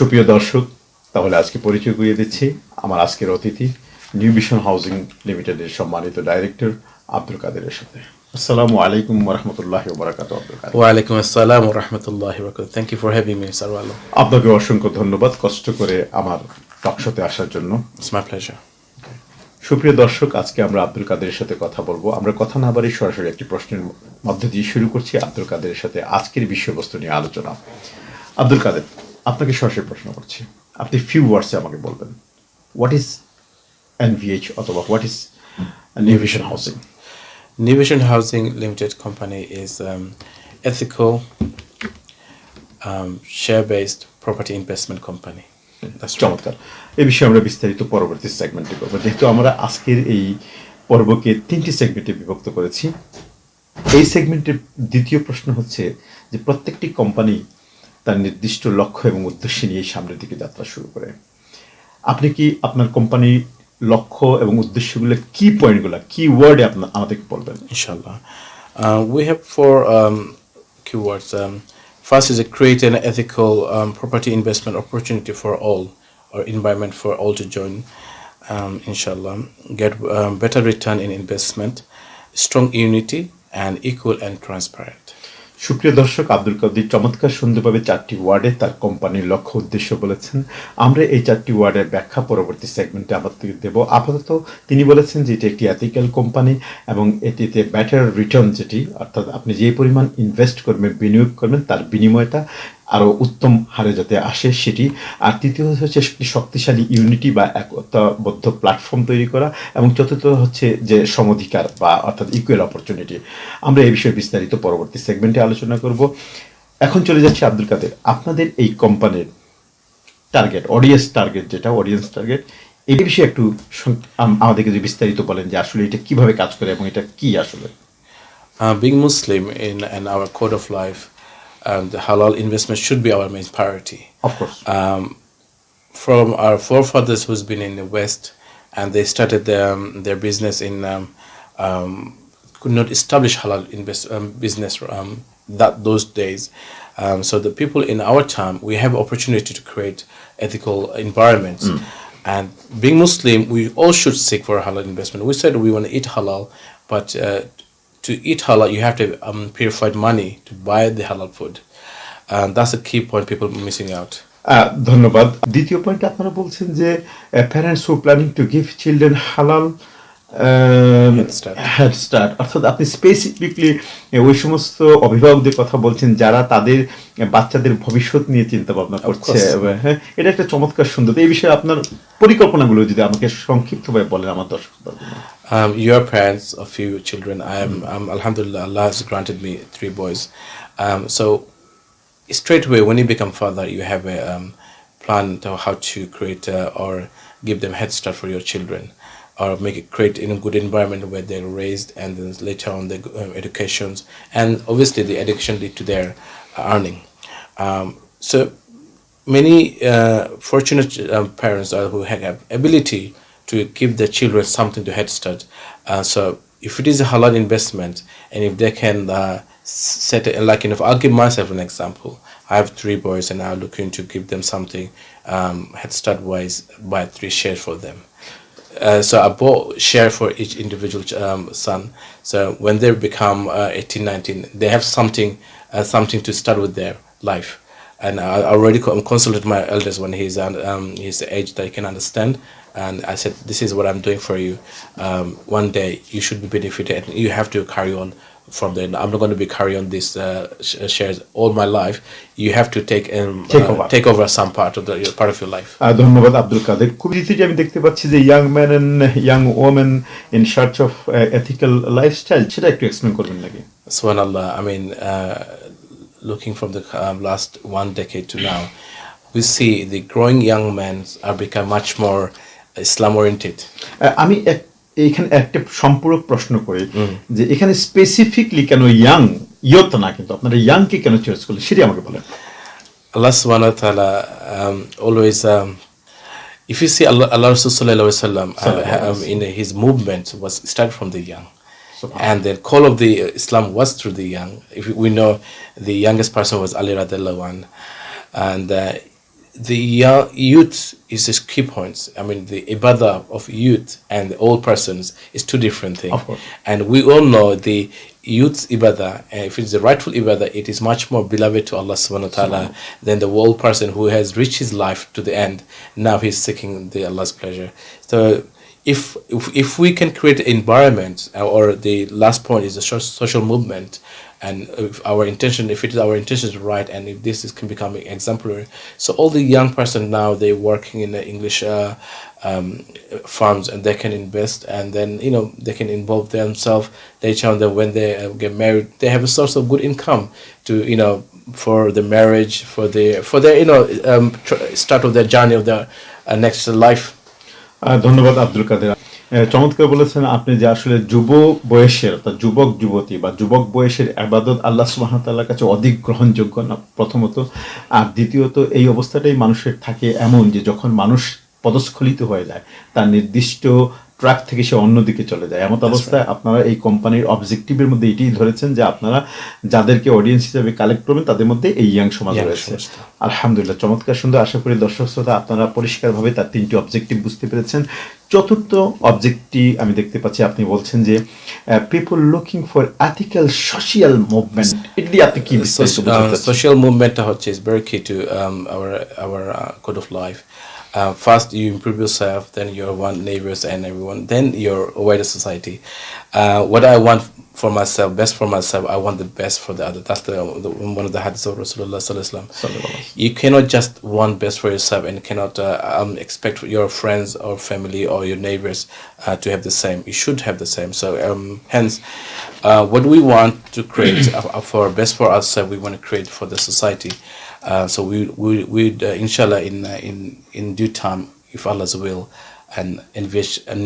সুপ্রিয় দর্শক, তাহলে আজকে পরিচয় করিয়ে দিচ্ছি আমার আজকের অতিথি নিউ ভিশন হাউজিং লিমিটেডের সম্মানিত ডাইরেক্টর আব্দুল কাদেরের সাথে। আসসালামু আলাইকুম ওয়া রাহমাতুল্লাহি ওয়া বারাকাতুহু। আব্দুল কাদের, ওয়া আলাইকুম আসসালাম ওয়া রাহমাতুল্লাহি ওয়া বারাকাতুহু। Thank you for having me, Sarwar. আপনাকে অসংখ্য ধন্যবাদ কষ্ট করে আমার টকশোতে আসার জন্য। It's my pleasure. সুপ্রিয় দর্শক, আজকে আমরা আব্দুল কাদেরের সাথে কথা বলবো। আমরা কথা না বাড়ি সরাসরি একটি প্রশ্নের মধ্যে দিয়ে শুরু করছি আব্দুল কাদেরের সাথে আজকের বিষয়বস্তু নিয়ে আলোচনা। আব্দুল কাদের, আপনাকে সরাসরি প্রশ্ন করছি, আপনি ফিউ ওয়ার্ডসে আমাকে বলবেন হোয়াট ইজ এনভিএইচ অথবা what is new vision housing? New Vision Housing Limited Company is ethical, share-based property investment company. That's right. চমৎকার। এই বিষয়ে আমরা বিস্তারিত পরবর্তী সেগমেন্টে করবো, যেহেতু আমরা আজকের এই পর্বকে 3টি সেগমেন্টে বিভক্ত করেছি। এই সেগমেন্টের দ্বিতীয় প্রশ্ন হচ্ছে যে প্রত্যেকটি কোম্পানি তার নির্দিষ্ট লক্ষ্য এবং উদ্দেশ্য নিয়ে সামনের দিকে যাত্রা শুরু করে। আপনি কি আপনার কোম্পানির লক্ষ্য এবং উদ্দেশ্যগুলো কি পয়েন্টগুলো কি ওয়ার্ডে আমাদেরকে বলবেন? Inshallah. We have four keywords. First is to create an ethical property investment opportunity for all, or environment for all to join. Inshallah. Get better return in investment, strong unity, and equal and transparent. সুপ্রিয় দর্শক, আব্দুল কাদের চমৎকার সুন্দরভাবে 4টি ওয়ার্ডে তার কোম্পানির লক্ষ্য উদ্দেশ্য বলেছেন। আমরা এই 4টি ওয়ার্ডের ব্যাখ্যা পরবর্তী সেগমেন্টে আপনাদেরকে দেব। আপাতত তিনি বলেছেন যে এটি একটি এথিক্যাল কোম্পানি এবং এটিতে বেটার রিটার্ন, যেটি অর্থাৎ আপনি যে পরিমাণ ইনভেস্ট করবেন, বিনিয়োগ করবেন, তার বিনিময়টা আরও উত্তম হারে যাতে আসে সেটি। আর তৃতীয় হচ্ছে একটি শক্তিশালী ইউনিটি বা একতাবদ্ধ প্ল্যাটফর্ম তৈরি করা, এবং চতুর্থ হচ্ছে যে সমধিকার বা অর্থাৎ ইকুয়াল অপরচুনিটি। আমরা এই বিষয়ে বিস্তারিত পরবর্তী সেগমেন্টে আলোচনা করব। এখন চলে যাচ্ছি আব্দুল কাদের, আপনাদের এই কোম্পানির টার্গেট, অডিয়েন্স টার্গেট, এই বিষয়ে একটু আমাদেরকে যদি বিস্তারিত বলেন যে আসলে এটা কিভাবে কাজ করে এবং এটা কি আসলে। Being Muslim in our code of life, the halal investment should be our main priority. Of course. From our forefathers who's been in the West, and they started their business in could not establish halal business those days. So the people in our time, we have opportunity to create ethical environments. And being Muslim, we all should seek for halal investment. We said we want to eat halal, but to eat halal, you have to have purified money to buy the halal food. And that's a key point people are missing out. ধন্যবাদ। দ্বিতীয় point আপনারা বলছেন যে parents who planning to give children হালাল head start, অর্থাৎ আপনি specifically ওই সমস্ত অভিভাবকদের কথা বলছেন যারা তাদের বাচ্চাদের ভবিষ্যৎ নিয়ে চিন্তা ভাবনা করছে। হ্যাঁ, এটা একটা চমৎকার সুন্দর। এই বিষয়ে আপনার পরিকল্পনাগুলো যদি আমাকে সংক্ষিপ্তভাবে বলেন আমার দর্শকদের। Your parents of few children. Alhamdulillah, Allah has granted me 3 boys. So straight away when you become father, you have a plan to how to create or give them head start for your children, or create in a good environment where they're raised, and then later on the educations, and obviously the education lead to their earning. So many fortunate parents who have ability to give their children something to head start. So if it is a halal investment, and if they can set it, like, I'll give myself an example. I have 3 boys, and I'm looking to give them something head start wise, buy 3 shares for them. So I bought share for each individual son. So when they become 18, 19, they have something to start with their life. And I already consulted my eldest when he's the age that he can understand. And I said, this is what I'm doing for you. One day you should be benefited, and you have to carry on from there. I'm not going to be carry on this shares all my life. You have to take over some part of your life. ধন্যবাদ আব্দুল কাদের। খুবই যে আমি দেখতে পাচ্ছি যে young man and young women in search of ethical lifestyle, সেটা একটু explain করবেন নাকি? Subhanallah, I mean, looking from the last 1 decade to now, we see the growing young men are become much more Islam oriented. আমি এখানে একটা সম্পূরক প্রশ্ন করি যে এখানে স্পেসিফিকলি কেন ইয়ত না, কিন্তু আপনারা ইয়াংকে কেন চয়েস করলেন সেটা আমাকে বলেন। Allah subhanahu wa ta'ala always if you see Allah Rasul sallallahu alaihi wasallam in his movement was started from the young. And the call of the Islam was through the young. If we know the youngest person was Ali radiallahu anhu, and the youth is this key points. I mean, the ibadah of youth and the old persons is two different things. Of course. And we all know the youth's ibadah, if it's the rightful ibadah, it is much more beloved to Allah subhanahu wa ta'ala than the old person who has reached his life to the end. Now he's seeking the Allah's pleasure. So if we can create an environment, or the last point is the social movement, and if it is our intention is right, and if this can become exemplary, so all the young person now, they're working in the English farms, and they can invest, and then they can involve themselves. They tell them when they get married, they have a source of good income to for the marriage, for their start of their journey of their next life. ধন্যবাদ আব্দুল কাদের, চমৎকার বলেছেন আপনি যে আসলে যুব বয়সের অর্থাৎ যুবক যুবতী বা যুবক বয়সের ইবাদত আল্লাহ সুবহানাহু ওয়া তাআলার কাছে অধিক গ্রহণযোগ্য না, প্রথমত। আর দ্বিতীয়ত, এই অবস্থাটাই মানুষের থাকে এমন যে যখন মানুষ পদস্খলিত হয়ে যায়, তার নির্দিষ্ট ট্র্যাক থেকে সে অন্যদিকে চলে যায়। এমন অবস্থায় আপনারা এই কোম্পানির অবজেক্টিভের মধ্যে এটাই ধরেছেন যে আপনারা যাদেরকে অডিয়েন্স হিসেবে কালেক্ট করবেন তাদের মধ্যে এই ইয়াং সমাজ রয়েছে। আলহামদুলিল্লাহ, চমৎকার সুন্দর। আশা করি দর্শক শ্রোতা আপনারা পরিষ্কারভাবে তার তিনটি অবজেক্টিভ বুঝতে পেরেছেন। চতুর্থ অবজেক্টিভ আমি দেখতে পাচ্ছি আপনি বলছেন যে people looking for ethical social movement. এটি আপনি কি সোশ্যাল মুভমেন্টটা হচ্ছে ইজ ভেরি কি two our code of life. First you improve yourself, then your one neighbors and everyone, then your wider society. What I want for myself, best for myself, I want the best for the other. That's the one of the hadiths of Rasulullah sallallahu alaihi wasallam. You cannot just want best for yourself and cannot expect your friends or family or your neighbors to have the same. You should have the same. So hence what we want to create for best for ourselves, we want to create for the society. So we inshallah in due time, if Allah's will, and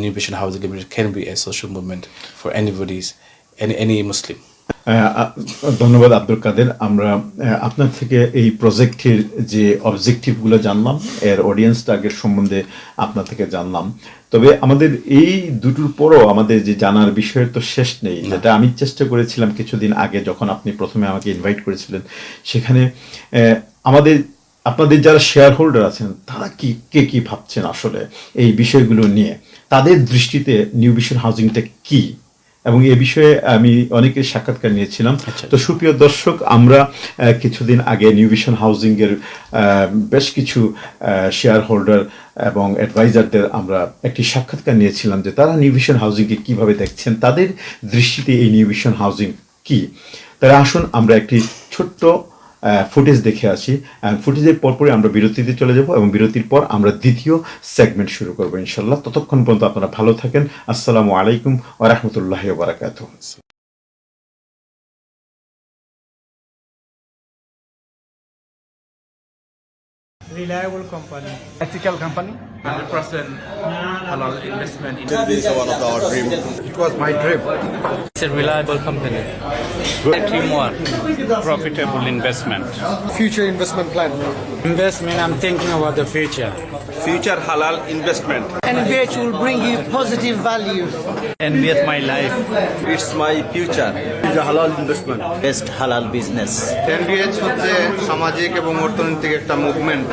New Vision Housing Limited can be a social movement for any Muslim. ধন্যবাদ আব্দুল কাদের। আমরা আপনার থেকে এই প্রজেক্টের যে অবজেক্টিভগুলো জানলাম, এর audience target সম্বন্ধে আপনার থেকে জানলাম। তবে আমাদের এই দুটোর পরও আমাদের যে জানার বিষয়ের তো শেষ নেই, যেটা আমি চেষ্টা করেছিলাম কিছুদিন আগে যখন আপনি প্রথমে আমাকে ইনভাইট করেছিলেন। সেখানে আপনাদের যারা শেয়ার হোল্ডার আছেন তারা কি ভাবছেন আসলে এই বিষয়গুলো নিয়ে, তাদের দৃষ্টিতে নিউ ভিশন হাউজিংটা কি, এবং এ বিষয়ে আমি অনেকের সাক্ষাৎকার নিয়েছিলাম। তো সুপ্রিয় দর্শক, আমরা কিছুদিন আগে নিউ ভিশন হাউজিং এর বেশ কিছু শেয়ার হোল্ডার এবং অ্যাডভাইজারদের আমরা একটি সাক্ষাৎকার নিয়েছিলাম যে তারা নিউ ভিশন হাউজিংকে কিভাবে দেখছেন, তাদের দৃষ্টিতে এই নিউ ভিশন হাউজিং কি। তারা আসুন আমরা একটি ছোট্ট ফুটেজ দেখে আসি। ফুটেজের পরপরই আমরা বিরতিতে চলে যাব এবং বিরতির পর আমরা দ্বিতীয় সেগমেন্ট শুরু করবো ইনশাল্লাহ। ততক্ষণ পর্যন্ত আপনারা ভালো থাকেন। আসসালামু আলাইকুম ওয়া রাহমাতুল্লাহি ওয়া বারাকাতুহু। Reliable company. Ethical company. 100% halal investment. This is one of our dream. It was my dream. It's a reliable company. Teamwork. Profitable investment. Future investment plan. Investment, I'm thinking about the future. Future halal investment. And which will bring you positive value. And with my life. It's my future. It's a halal investment. Best halal business. এনবিএচ হচ্ছে সামাজিক এবং অর্থনৈতিক একটা movement.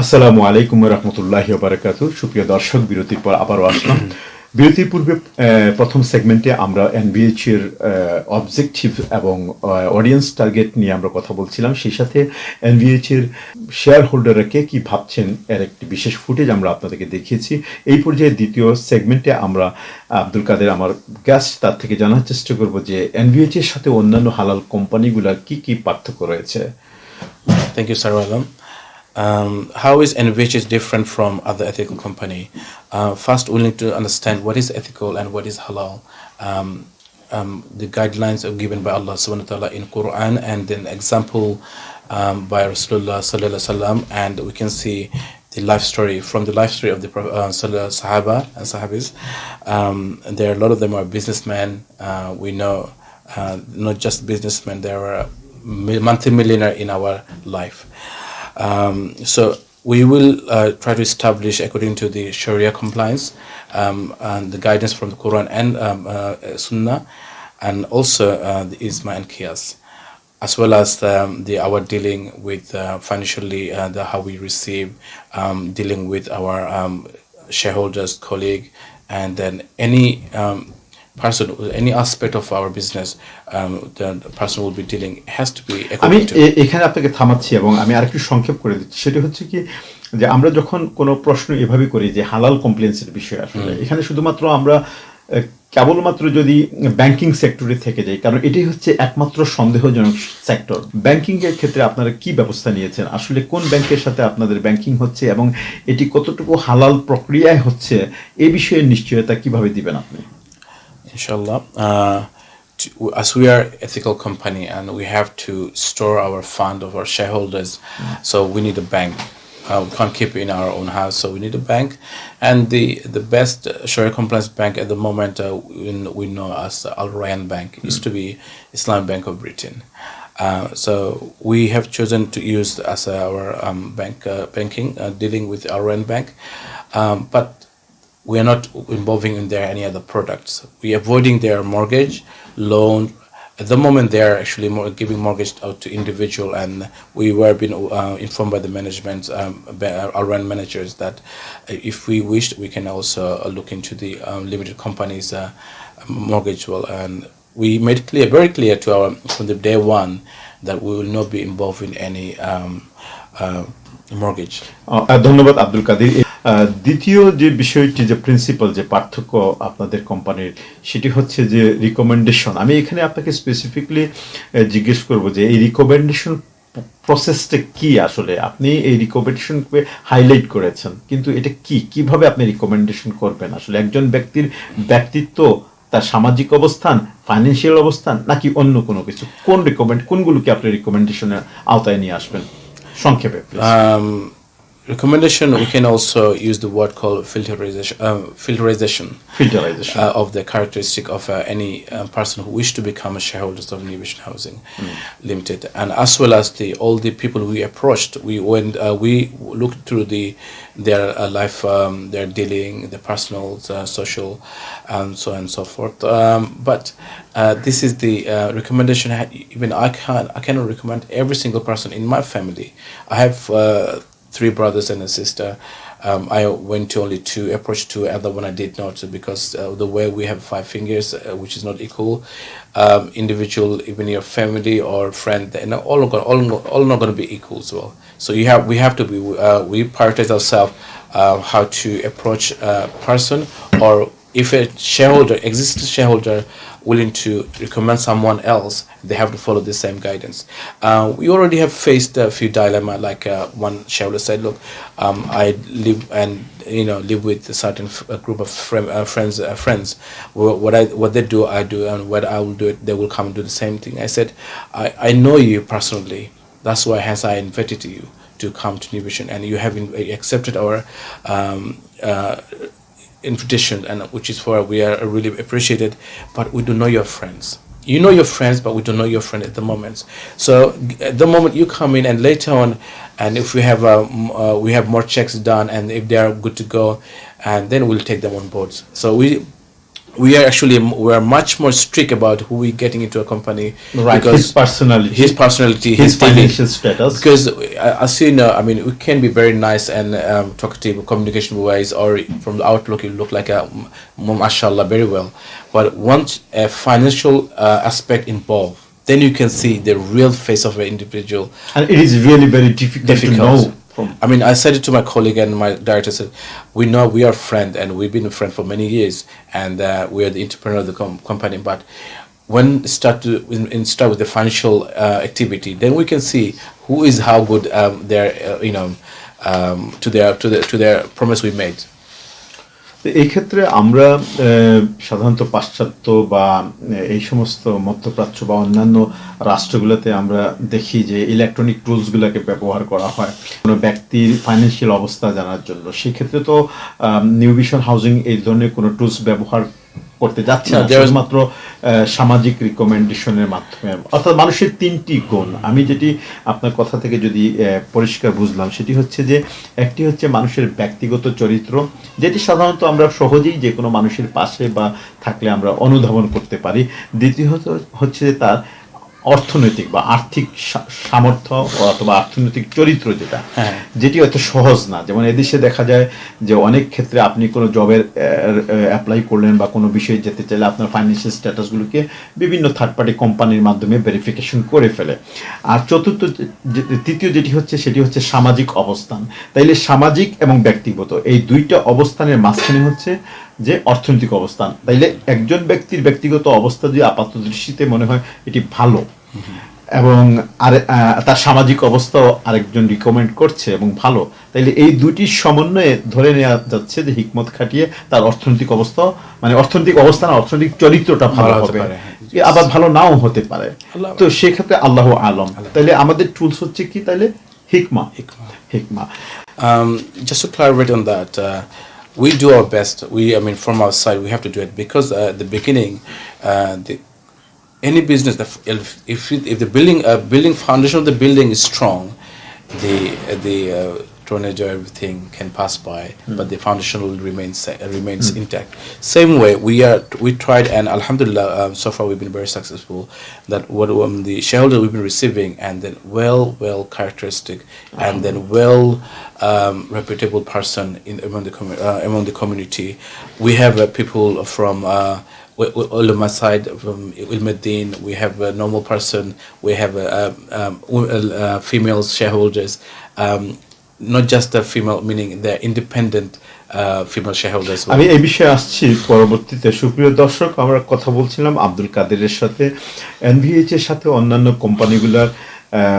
আসসালামু আলাইকুম ওয়া রাহমাতুল্লাহি ওয়া বারাকাতুহু। সুপ্রিয় দর্শক, বিরতির পর আবারও আসলাম। বিরতির পূর্বে প্রথম সেগমেন্টে আমরা এনবিএইচ এর অবজেক্টিভ এবং অডিয়েন্স টার্গেট নিয়ে আমরা কথা বলছিলাম। সেই সাথে এনবিএইচ এর শেয়ার হোল্ডাররা কি ভাবছেন এর একটি বিশেষ ফুটেজ আমরা আপনাদেরকে দেখিয়েছি। এই পর্যায়ে দ্বিতীয় সেগমেন্টে আমরা আব্দুল কাদের আমার গেস্ট, তার থেকে জানার চেষ্টা করব যে এনবিএইচ এর সাথে অন্যান্য হালাল কোম্পানিগুলোর কি পার্থক্য রয়েছে। Thank you, Sarwar. How is NVH is different from other ethical company? First, we need to understand what is ethical and what is halal. The guidelines are given by Allah subhanahu wa ta'ala in Quran, and then example by Rasulullah sallallahu alaihi wasallam, and we can see the life story of the Sahaba and Sahabis. There are a lot of them are businessmen. We know not just businessmen, there are multi-millionaire in our life. So we will try to establish according to the Sharia compliance and the guidance from the Quran and Sunnah, and also the Isma and Qiyas, as well as our dealing with financially, how we receive, dealing with our shareholders, colleague, and then any person, any aspect of our business, the person will be dealing has to be আমি according to. এখানে আপনাকে থামাচ্ছি এবং আমি আরেকটু সংক্ষেপ করে দিচ্ছি। সেটা হচ্ছে কি যে আমরা যখন কোনো প্রশ্ন এভাবে করি যে হালাল কমপ্লেন্সের বিষয়, আসলে এখানে শুধুমাত্র আমরা কেবলমাত্র যদি ব্যাংকিং সেক্টরে থেকে যাই, কারণ এটাই হচ্ছে একমাত্র সন্দেহজনক সেক্টর। ব্যাংকিং এর ক্ষেত্রে আপনারা কি ব্যবস্থা নিয়েছেন, আসলে কোন ব্যাংকের সাথে আপনাদের ব্যাংকিং হচ্ছে এবং এটি কতটুকু হালাল প্রক্রিয়ায় হচ্ছে, এই বিষয়ে নিশ্চয়তা কিভাবে দিবেন আপনি? Inshallah, as we are ethical company and we have to store our fund of our shareholders, so we need a bank. We can't keep it in our own house, so we need a bank. And the best Sharia compliance bank at the moment we know as Al Rayyan Bank. It used to be Islamic Bank of Britain. So we have chosen to use as our banking dealing with Al Rayyan Bank, but we are not involving in their any other products. We are avoiding their mortgage, loan. At the moment, they are actually giving mortgage out to individual, and we were being informed by the management, our run managers, that if we wished, we can also look into the limited companies' mortgage. Well, and we made it clear, very clear to our from the day one, that we will not be involved in any mortgage. ধন্যবাদ আব্দুল কাদের। দ্বিতীয় যে বিষয়টি, যে principal, যে পার্থক্য আপনাদের কোম্পানির, সেটি হচ্ছে যে রিকমেন্ডেশন। আমি এখানে আপনাকে স্পেসিফিকলি জিজ্ঞেস করব যে এই রিকমেন্ডেশন প্রসেসটা কি। আসলে আপনি এই রিকমেন্ডেশনকে হাইলাইট করেছেন, কিন্তু এটা কি, কিভাবে আপনি রিকমেন্ডেশন করবেন? আসলে একজন ব্যক্তির ব্যক্তিত্ব, তার সামাজিক অবস্থান, ফাইন্যান্সিয়াল অবস্থান, নাকি অন্য কোনো কিছু? কোনগুলোকে আপনি রিকমেন্ডেশনের আওতায় নিয়ে আসবেন সংক্ষেপে? Recommendation, we can also use the word called filterization of the characteristic of any person who wish to become a shareholder of New Vision Housing Limited, and as well as all the people we approached. We looked through their life, their dealing, their personal, social, and so on and so forth. But this is the recommendation. Even I cannot recommend every single person in my family. I have 3 brothers and a sister. I went to only 2, approached 2, other one I did not, because the way we have 5 fingers, which is not equal. Individual, even your family or friend, they're not all not going to be equal as well. So we have to be we prioritize ourselves how to approach a person, or if a existing shareholder willing to recommend someone else, they have to follow the same guidance. We already have faced a few dilemma, like one shareholder said, look, I live with a certain group of friends. What they do, I do, and what I will do, they will come and do the same thing. I said, I know you personally. That's why hence I invited you to come to New Vision, and you have accepted our invitation, and which is for we are really appreciated, but we don't know your friends. You know your friends, but we don't know your friend at the moment. So at the moment you come in, and later on, and if we have more checks done, and if they are good to go, and then we'll take them on board. So we are much more strict about who we getting into a company, right? Because his personality, his financial status. Because as you know, I mean, we can be very nice and talkative, communication wise, or from the outlook you look like a mashallah very well, but once a financial aspect involved, then you can see the real face of an individual, and it is really very difficult to know. I mean, I said it to my colleague, and my director said, we know we are friends, and we've been a friend for many years, and we are the entrepreneur of the company. But when start with the financial activity, then we can see who is how good their to their promise we made. এই ক্ষেত্রে আমরা সাধারণত পাশ্চাত্য বা এই সমস্ত মধ্যপ্রাচ্য বা অন্যান্য রাষ্ট্রগুলোতে আমরা দেখি যে ইলেকট্রনিক টুলসগুলোকে ব্যবহার করা হয় কোনো ব্যক্তির ফাইন্যান্সিয়াল অবস্থা জানার জন্য। সেক্ষেত্রে তো নিউ ভিশন হাউজিং এই ধরনের কোনো টুলস ব্যবহার করতে যাচ্ছে No, না there is- শুধুমাত্র সামাজিক রিকমেন্ডেশনের মাধ্যমে, অর্থাৎ মানুষের তিনটি গুণ আমি যেটি আপনার কথা থেকে যদি পরিষ্কার বুঝলাম সেটি হচ্ছে যে একটি হচ্ছে মানুষের ব্যক্তিগত চরিত্র, যেটি সাধারণত আমরা সহজেই যে কোনো মানুষের পাশে বা থাকলে আমরা অনুধাবন করতে পারি। দ্বিতীয়ত হচ্ছে তার অর্থনৈতিক বা আর্থিক সামর্থ্য অথবা অর্থনৈতিক চরিত্র, যেটা যেটি হয়তো সহজ না। যেমন এদেশে দেখা যায় যে অনেক ক্ষেত্রে আপনি কোনো জবের অ্যাপ্লাই করলেন বা কোনো বিষয়ে যেতে চাইলে আপনার ফাইন্যান্সিয়াল স্ট্যাটাসগুলোকে বিভিন্ন থার্ড পার্টি কোম্পানির মাধ্যমে ভেরিফিকেশন করে ফেলে। আর তৃতীয় যেটি হচ্ছে সেটি হচ্ছে সামাজিক অবস্থান। তাইলে সামাজিক এবং ব্যক্তিগত এই দুইটা অবস্থানের মাঝখানে হচ্ছে যে অর্থনৈতিক অবস্থান। তাইলে একজন ব্যক্তির ব্যক্তিগত অবস্থা যদি আপাত দৃষ্টিতে মনে হয় এটি ভালো এবং তার সামাজিক অবস্থাও আরেকজন রিকমেন্ড করছে এবং ভালো, তাইলে এই দুটির সমন্বয়ে ধরে নেওয়া যাচ্ছে যে হিকমত খাটিয়ে তার অর্থনৈতিক অবস্থা, মানে অর্থনৈতিক অবস্থান, অর্থনৈতিক চরিত্রটা ভালো হবে, আবার ভালো নাও হতে পারে। তো সেক্ষেত্রে আল্লাহ আলম। তাইলে আমাদের টুলস হচ্ছে কি? তাইলে হিকমা। Just to clarify on that, we do our best. I mean, from our side, we have to do it because at the beginning, any business that if the building foundation of the building is strong, the tornado, everything can pass by, but the foundation will remains intact. Same way, we tried, and alhamdulillah, so far we've been very successful. That what the shareholder we've been receiving, and then well characteristic, and then reputable person among the community. We have people from ulama side, from Ilmuddin. We have a normal person. We have female shareholders. Not just the female, meaning they're independent female shareholders. আমি এই বিষয়ে আসছি পরবর্তীতে। সুপ্রিয় দর্শক, আমরা কথা বলছিলাম আব্দুল কাদেরের সাথে। এনভিএইচ এর সাথে অন্যান্য কোম্পানিগুলোর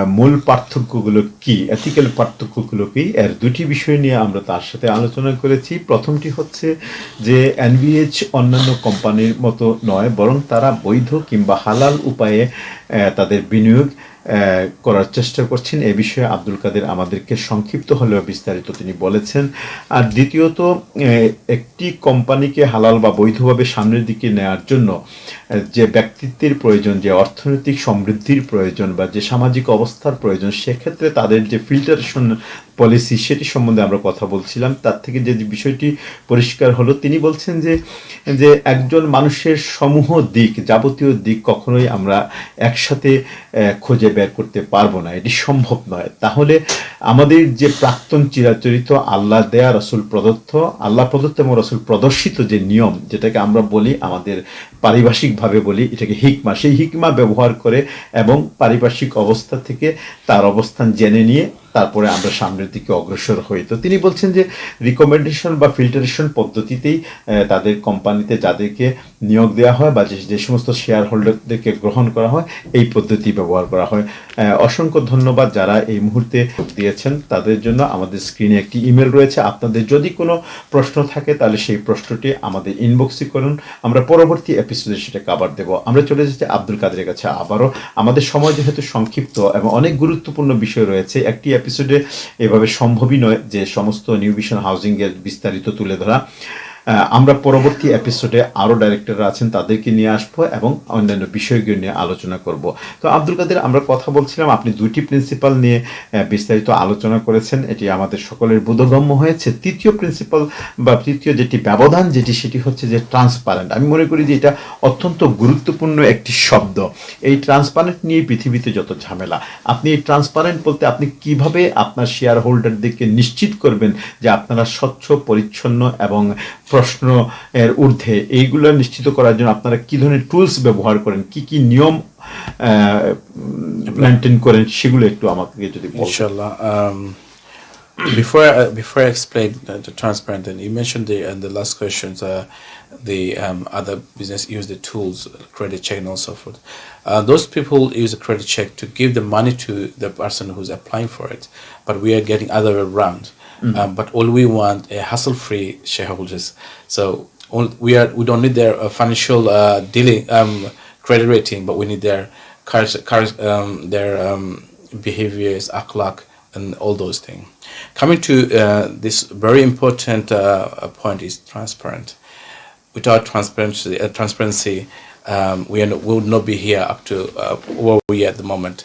মূল পার্থক্যগুলো কি, এথিক্যাল পার্থক্যগুলো কি, এর দুটি বিষয় নিয়ে আমরা তার সাথে আলোচনা করেছি। প্রথমটি হচ্ছে যে এনভিএইচ অন্যান্য কোম্পানির মতো নয়, বরং তারা বৈধ কিংবা হালাল উপায়ে তাদের বিনিয়োগ করার চেষ্টা করছেন। এ বিষয়ে আব্দুল কাদের আমাদেরকে সংক্ষিপ্ত হলেও বিস্তারিত তিনি বলেছেন। আর দ্বিতীয়ত, একটি কোম্পানিকে হালাল বা বৈধভাবে সামনের দিকে নেওয়ার জন্য যে ব্যক্তিত্বের প্রয়োজন, যে অর্থনৈতিক সমৃদ্ধির প্রয়োজন বা যে সামাজিক অবস্থার প্রয়োজন, সেক্ষেত্রে তাদের যে ফিল্টারেশন পলিসি সেটি সম্বন্ধে আমরা কথা বলছিলাম। তার থেকে যে বিষয়টি পরিষ্কার হলো, তিনি বলছেন যে একজন মানুষের সমূহ দিক, যাবতীয় দিক কখনোই আমরা একসাথে খুঁজে বের করতে পারবো না, এটি সম্ভব নয়। তাহলে আমাদের যে প্রাক্তন চিরাচরিত আল্লাহ দেয়া, রসুল প্রদত্ত, আল্লাহ প্রদত্ত এবং রসুল প্রদর্শিত যে নিয়ম, যেটাকে আমরা বলি, আমাদের পারিভাষিকভাবে বলি এটাকে হিকমা, সেই হিকমা ব্যবহার করে এবং পারিপার্শ্বিক অবস্থা থেকে তার অবস্থান জেনে নিয়ে তারপরে আমরা সামনের দিকে অগ্রসর হই। তো তিনি বলছেন যে রিকমেন্ডেশন বা ফিল্টারেশন পদ্ধতিতেই তাদের কোম্পানিতে যাদেরকে নিয়োগ দেওয়া হয় বা যে সমস্ত শেয়ার হোল্ডারদেরকে গ্রহণ করা হয়, এই পদ্ধতি ব্যবহার করা হয়। অসংখ্য ধন্যবাদ যারা এই মুহূর্তে দিয়েছেন তাদের জন্য। আমাদের স্ক্রিনে একটি ইমেল রয়েছে, আপনাদের যদি কোনো প্রশ্ন থাকে তাহলে সেই প্রশ্নটি আমাদের ইনবক্সে করুন, আমরা পরবর্তী এপিসোডে সেটা কভার দেব। আমরা চলে যাচ্ছি আব্দুল কাদেরের কাছে আবারও। আমাদের সময় যেহেতু সংক্ষিপ্ত এবং অনেক গুরুত্বপূর্ণ বিষয় রয়েছে, একটি এপিসোডে এভাবে সম্ভবই নয় যে সমস্ত নিউ ভিশন হাউজিং এর বিস্তারিত তুলে ধরা। আমরা পরবর্তী এপিসোডে আরও ডাইরেক্টররা আছেন, তাদেরকে নিয়ে আসবো এবং অন্যান্য বিষয়গুলো নিয়ে আলোচনা করব। তো আব্দুল কাদের, আমরা কথা বলছিলাম, আপনি দুটি প্রিন্সিপাল নিয়ে বিস্তারিত আলোচনা করেছেন, এটি আমাদের সকলের বোধগম্য হয়েছে। তৃতীয় প্রিন্সিপাল বা তৃতীয় যেটি ব্যবধান, সেটি হচ্ছে যে ট্রান্সপারেন্ট। আমি মনে করি যে এটা অত্যন্ত গুরুত্বপূর্ণ একটি শব্দ। এই ট্রান্সপারেন্ট নিয়ে পৃথিবীতে যত ঝামেলা, আপনি এই ট্রান্সপারেন্ট বলতে আপনি কিভাবে আপনার শেয়ার হোল্ডারদেরকে নিশ্চিত করবেন যে আপনারা স্বচ্ছ, পরিচ্ছন্ন এবং প্রশ্ন এর ঊর্ধ্বে, এইগুলো নিশ্চিত করার জন্য আপনারা কি ধরনের টুলস ব্যবহার করেন, কি নিয়ম মেনটেন করেন, সেগুলো একটু আমাকে যদি বলেন। Inshallah. Before I explain the transparent, and you mentioned in the last questions, the other business use the tools, credit check and so forth. Those people use a credit check to give the money to the person who's applying for it, but we are getting other way around. But all we want a hassle-free shareholders. So we don't need their financial dealing credit rating, but we need their behaviors, akhlaq, and all those things. Coming to this very important point is transparent. without transparency, we would not be here up to where we are at the moment.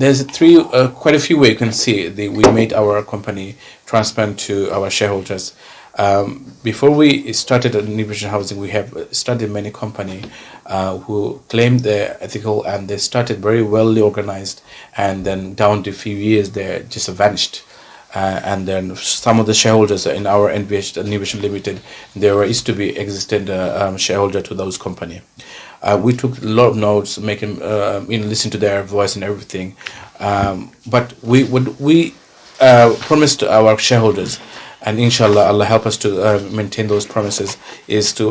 There's quite a few ways you can see we made our company transparent to our shareholders. Before we started at New Vision Housing, we have studied many companies who claimed they're ethical, and they started very well organized, and then down to a few years they just vanished. And then some of the shareholders in our New Vision Limited, there used to be existed shareholder to those company. We took a lot of notes, making listen to their voice and everything. But we promised to our shareholders, and inshallah Allah help us to maintain those promises, is to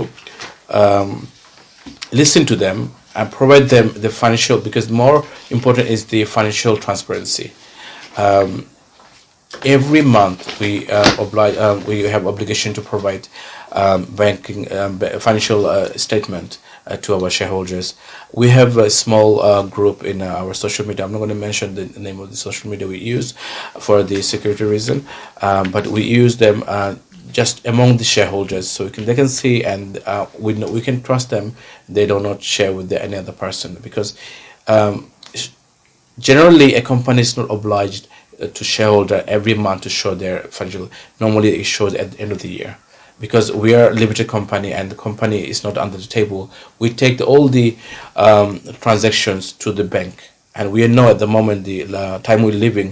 listen to them and provide them the financial, because more important is the financial transparency. Every month we have obligation to provide banking financial statement to our shareholders. We have a small group in our social media. I'm not going to mention the name of the social media we use for the security reason, but we use them just among the shareholders, so they can see, and we can trust them. They do not share with any other person, because generally a company is not obliged to shareholder every month to show their financial. Normally it shows at the end of the year, because we are a limited company and the company is not under the table. We take all the transactions to the bank, and we know at the moment the time we're living,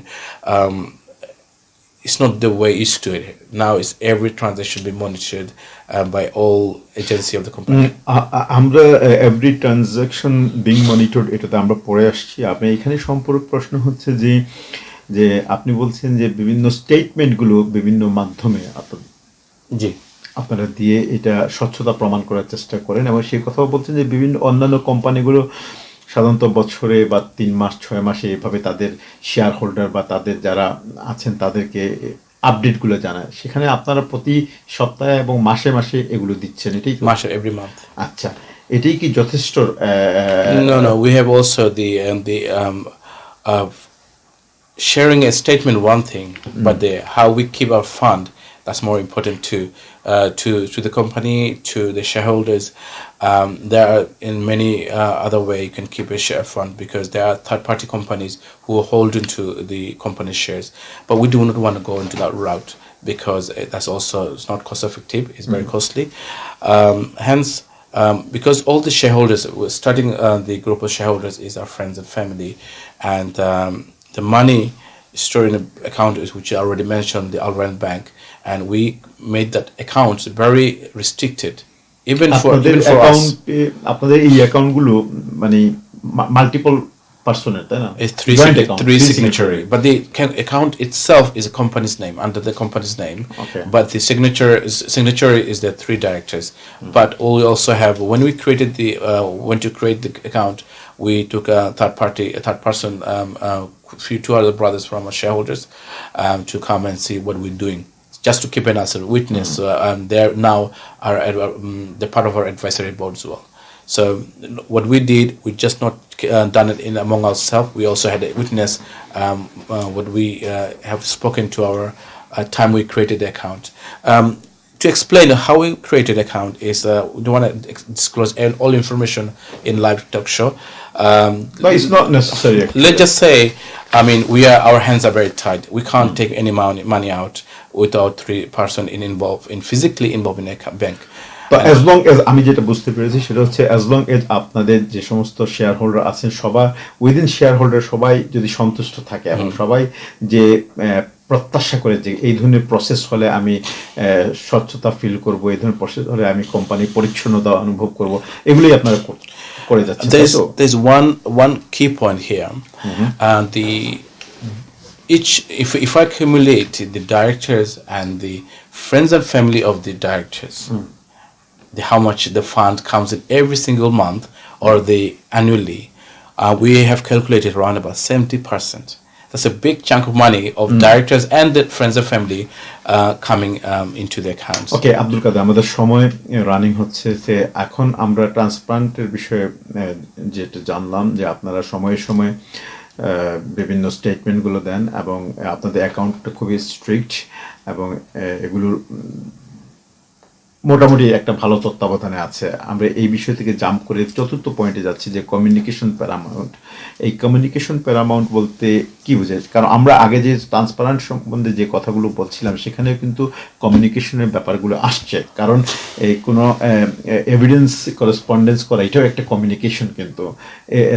it's not the way it used to it. Now it's every transaction be monitored by all agency of the company. আমরা every transaction being monitored, এটাতে আমরা পড়ে আসছি। আপনি এখানে সম্পূরক প্রশ্ন হচ্ছে যে আপনি বলছেন যে বিভিন্ন স্টেটমেন্টগুলো বিভিন্ন মাধ্যমে আপনারা দিয়ে এটা স্বচ্ছতা প্রমাণ করার চেষ্টা করেন, এবং সেই কথাও বলছেন যে বিভিন্ন অন্যান্য কোম্পানিগুলো সাধারণত বছরে বা 3 মাস 6 মাসে এভাবে তাদের শেয়ার হোল্ডার বা তাদের যারা আছেন তাদেরকে আপডেটগুলো জানায়। সেখানে আপনারা প্রতি সপ্তাহে এবং মাসে মাসে এগুলো দিচ্ছেন, এটাই মাসে every month. আচ্ছা, এটাই কি যথেষ্ট? No, we have also the sharing a statement, one thing, but how we keep our fund, that's more important to the company, to the shareholders. There are in many other way you can keep a share fund, because there are third-party companies who hold into the company shares, but we do not want to go into that route, because that's also, it's not cost effective, it's very costly. Hence, because all the shareholders, we're starting the group of shareholders is our friends and family, and the money stored in an account which I already mentioned, the Al Rayan Bank, and we made that account very restricted, even for us. আপনাদের এই অ্যাকাউন্টগুলো মানে multiple পার্সনের, তাই না? It's three signatory, but the account itself is a company's name, under the company's name. Okay. But the signatory is the 3 directors. But we also have, when we created went to create the account, we took a third person, two other brothers from our shareholders, to come and see what we're doing, just to keep an as a witness. They're now they're part of our advisory board as well. So what we did, we just not done it in among ourselves. We also had a witness what we have spoken to our time we created the account. To explain how we created account is we don't want to disclose all information in live talk show. But it's not necessary. Let's just say, I mean, our hands are very tight. We can't take any money out without 3 person physically involved in a bank. But as long as আমি যেটা বুঝতে পেরেছি সেটা হচ্ছে as long as আপনাদের যে সমস্ত share holder আছেন সবার উইদিন শেয়ার হোল্ডার সবাই যদি সন্তুষ্ট থাকে এবং সবাই যে প্রত্যাশা করে যে এই ধরনের প্রসেস হলে আমি স্বচ্ছতা ফিল করব, এই ধরনের প্রসেস হলে আমি কোম্পানি পরিচ্ছন্নতা অনুভব করব, এগুলোই আপনারা করে যাচ্ছেন। There's one key point here. If I accumulate the directors and the friends and family of the directors, how much the fund comes in every single month or annually, we have calculated around about 70%. That's a big chunk of money of directors and the friends and family coming into the accounts. Okay, Abdul Kader, আমাদের সময় running হচ্ছে, যে এখন আমরা ট্রান্সপ্লান্টের বিষয়ে যেটা জানলাম যে আপনারা সময়ে সময়ে বিভিন্ন স্টেটমেন্টগুলো দেন এবং আপনাদের অ্যাকাউন্টটা খুবই স্ট্রিক্ট এবং এগুলোর মোটামুটি একটা ভালো তত্ত্বাবধানে আছে। আমরা এই বিষয় থেকে জাম্প করে চতুর্থ পয়েন্টে যাচ্ছি যে কমিউনিকেশন প্যারামাউন্ট। এই কমিউনিকেশন প্যারামাউন্ট বলতে কি বোঝায়? কারণ আমরা আগে যে ট্রান্সপারেন্ট সম্বন্ধে যে কথাগুলো বলছিলাম সেখানেও কিন্তু কমিউনিকেশনের ব্যাপারগুলো আসছে। কারণ এই কোনো এভিডেন্স করেসপন্ডেন্স করা এটাও একটা কমিউনিকেশন কিন্তু।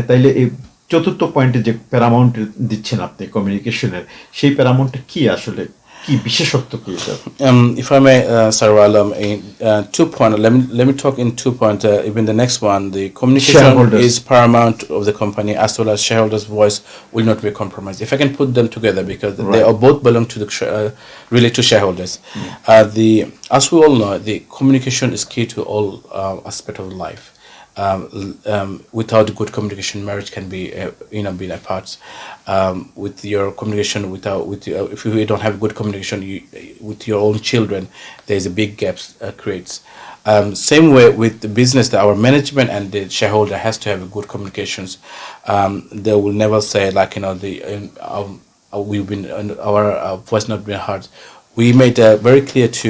তাইলে এই চতুর্থ পয়েন্টে যে প্যারামাউন্ট দিচ্ছেন আপনি কমিউনিকেশনের, সেই প্যারামাউন্টটা কি আসলে? কি বিশেষত্ব কি এটা? If I may, Sarwar, in 2 points, let me talk in 2 points. Even the next one, the communication is paramount of the company, as well as shareholders' voice will not be compromised. If I can put them together, because they are both belong to the relate to shareholders. As we all know, the communication is key to all aspect of life. Without good communication, marriage can be be apart. With your communication, if you don't have good communication with your own children, there is a big gap creates. Same way with the business, that our management and the shareholder has to have a good communications. They will never say we've been our voice not been heard. We made very clear to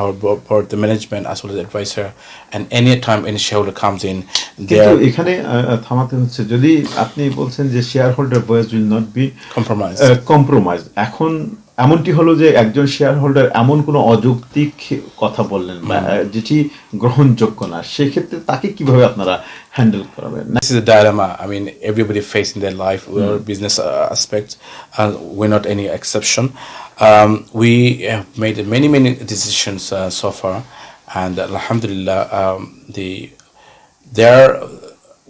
our board, the management, as well as the advisor, and any time any shareholder comes in, কিন্তু এখানে থামাতে হচ্ছে, যদি আপনি বলছেন যে shareholder voice will not be compromise, এখন এমনটি হলো যে একজন শেয়ার হোল্ডার এমন কোনো অযৌক্তিক কথা বললেন যেটি গ্রহণযোগ্য না, সেক্ষেত্রে তাকে কিভাবে আপনারা হ্যান্ডেল করবেন? This is a dilemma. I mean, everybody facing their life, we're business aspects, and we're not any exception. We have made many decisions so far, and alhamdulillah,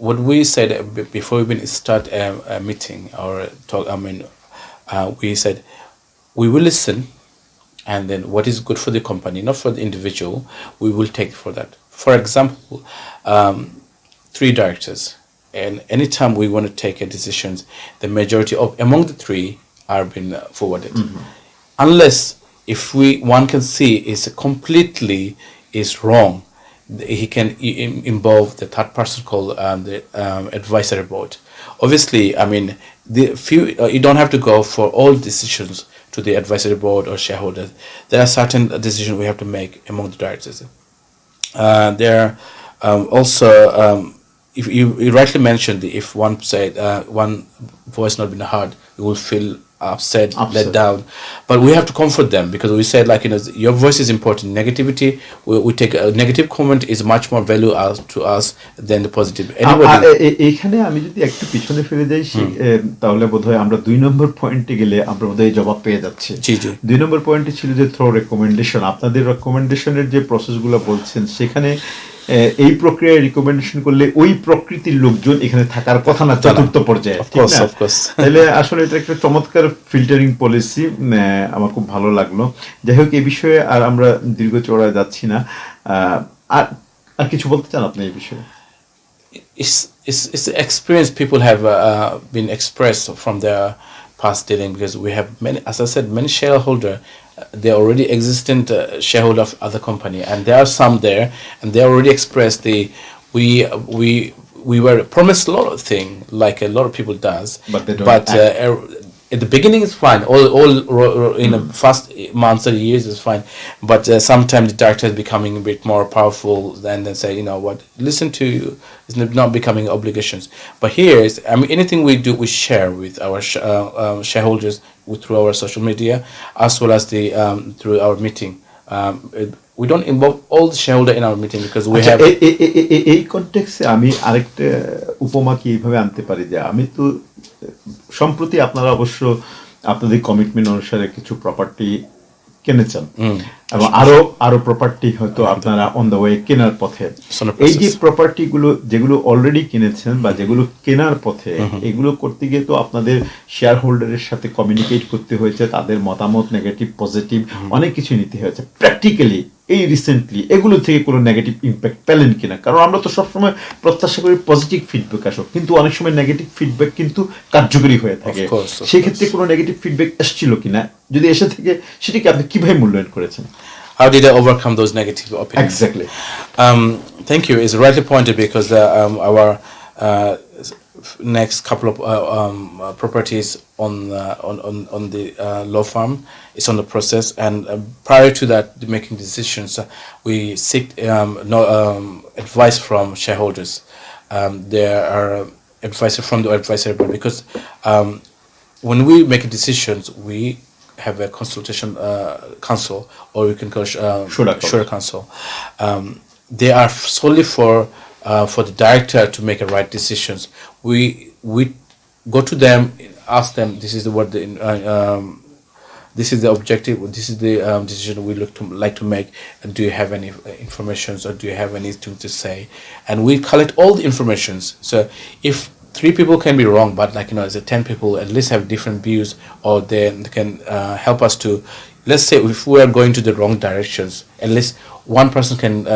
what we said before we even start a meeting or talk. I mean, we said we will listen, and then what is good for the company, not for the individual, we will take for that. For example, 3 directors, and anytime we want to take a decisions, the majority of among the 3 are being forwarded. Unless if one can see is completely is wrong, he can involve the third person called the advisory board. Obviously, I mean, you don't have to go for all decisions to the advisory board or shareholders. There are certain decisions we have to make among the directors. There also, if you rightly mentioned, if one said one voice not been heard, you will feel upset, let down, but we have to comfort them, because we said your voice is important. Negativity, we take a negative comment is much more value to us than the positive. এখানে আমি যদি একটু পিছনে ফিরে যাই, তাহলে বোধহয় আমরা 2 নম্বর পয়েন্টে গেলে আমরা বোধহয় জবাব পেয়ে যাচ্ছি। 2 নম্বর পয়েন্টে ছিল যে থ্রো রেকমেন্ডেশন। আপনাদের রেকমেন্ডেশনের যে প্রসেসগুলো বলছেন, সেখানে এই প্রক্রিয়ায় রিকমেন্ডেশন করলে ওই প্রকৃতির লোকজন এখানে থাকার কথা না চতুর্থ পর্যায়ে, ঠিক না? তাহলে আসলে এটা একটা চমৎকার ফিল্টারিং পলিসি, আমার খুব ভালো লাগলো। যাই হোক, এই বিষয়ে আর আমরা দীর্ঘ চড়ায় যাচ্ছি না। আর কিছু বলতে চান আপনি এই বিষয়ে? It's the experience people have been expressed from their past dealing, because we have many, as I said, many shareholder. They're already existent shareholder of other company, and there are some there, and they already expressed we were promised a lot of things, like a lot of people does, but they don't at the beginning it's fine, all in the first months or years is fine, but sometimes the director is becoming a bit more powerful, and then say, you know what, listen to you, it's not becoming obligations. But here is, I mean, anything we do, we share with our shareholders through our social media, as well as through our meeting. We don't involve all the shareholder in our meeting, because we have এই কনটেক্সটে আমি আরেকটা উপমা কি এইভাবে আনতে পারি যে, আমি তো সম্প্রতি আপনারা অবশ্য আপনাদের কমিটমেন্ট অনুসারে কিছু প্রপার্টি কিনেছেন, এবং আরো প্রপার্টি হয়তো আপনারা অন দ্য ওয়ে কেনার পথে। এই যে প্রপার্টি গুলো যেগুলো অলরেডি কিনেছেন বা যেগুলো কেনার পথে, এগুলো করতে গিয়ে তো আপনাদের শেয়ার হোল্ডারের সাথে কমিউনিকেট করতে হয়েছে, তাদের মতামত নেগেটিভ পজিটিভ অনেক কিছু নিতে হয়েছে। প্র্যাকটিক্যালি এই রিসেন্টলি এগুলো থেকে কোনো নেগেটিভ ইম্প্যাক্ট পেলেন কিনা? কারণ আমরা তো সবসময় প্রত্যাশা করি পজিটিভ ফিডব্যাক আসুক, কিন্তু অনেক সময় নেগেটিভ ফিডব্যাক কিন্তু কার্যকরী হয়ে থাকে। সেক্ষেত্রে কোনো নেগেটিভ ফিডব্যাক এসেছিল কিনা, যদি এসে থাকে সেটাকে আপনি কিভাবে মূল্যায়ন করেছেন? How did I overcome those negative opinions? Exactly. Thank you. It's rightly pointed, because our next couple of properties on the law firm. It's on the process, and prior to that, making decisions, we seek advice from shareholders. There are advisors from the advisory board, because when we make decisions, we have a consultation council, or we can call Shura council. They are solely for the director to make a right decisions. We go to them, ask them, this is this is the objective, this is the decision we like to make, and do you have any information, or do you have anything to say? And we collect all the informations. So if 3 people can be wrong, but as a 10 people at least have different views, or they can help us to, let's say if we are going to the wrong directions, at least one person can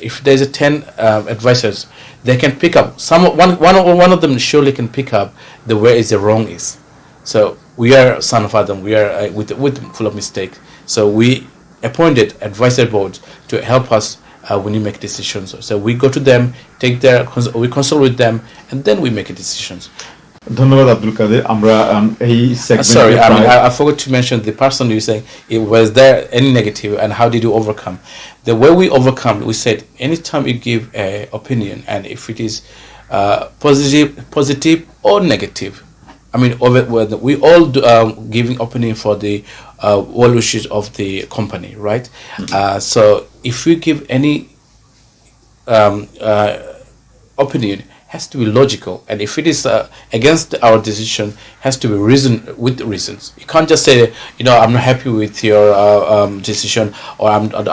if there's a 10 advisors, they can pick up one of them surely can pick up the where is the wrong is. So we are son of Adam, we are with full of mistake. So we appointed advisory board to help us when you make decisions. So we go to them, we consult with them, and then we make decisions. ধন্যবাদ আব্দুল কাদের। আমরা এই sorry, I forgot to mention the person you saying, was there any negative and how did you overcome? The way we overcome, we said anytime you give a opinion, and if it is positive or negative, I mean we all giving opinion for the well wishes of the company, right? So if we give any opinion, has to be logical, and if it is against our decision, has to be with reasons. You can't just say, I'm not happy with your decision, or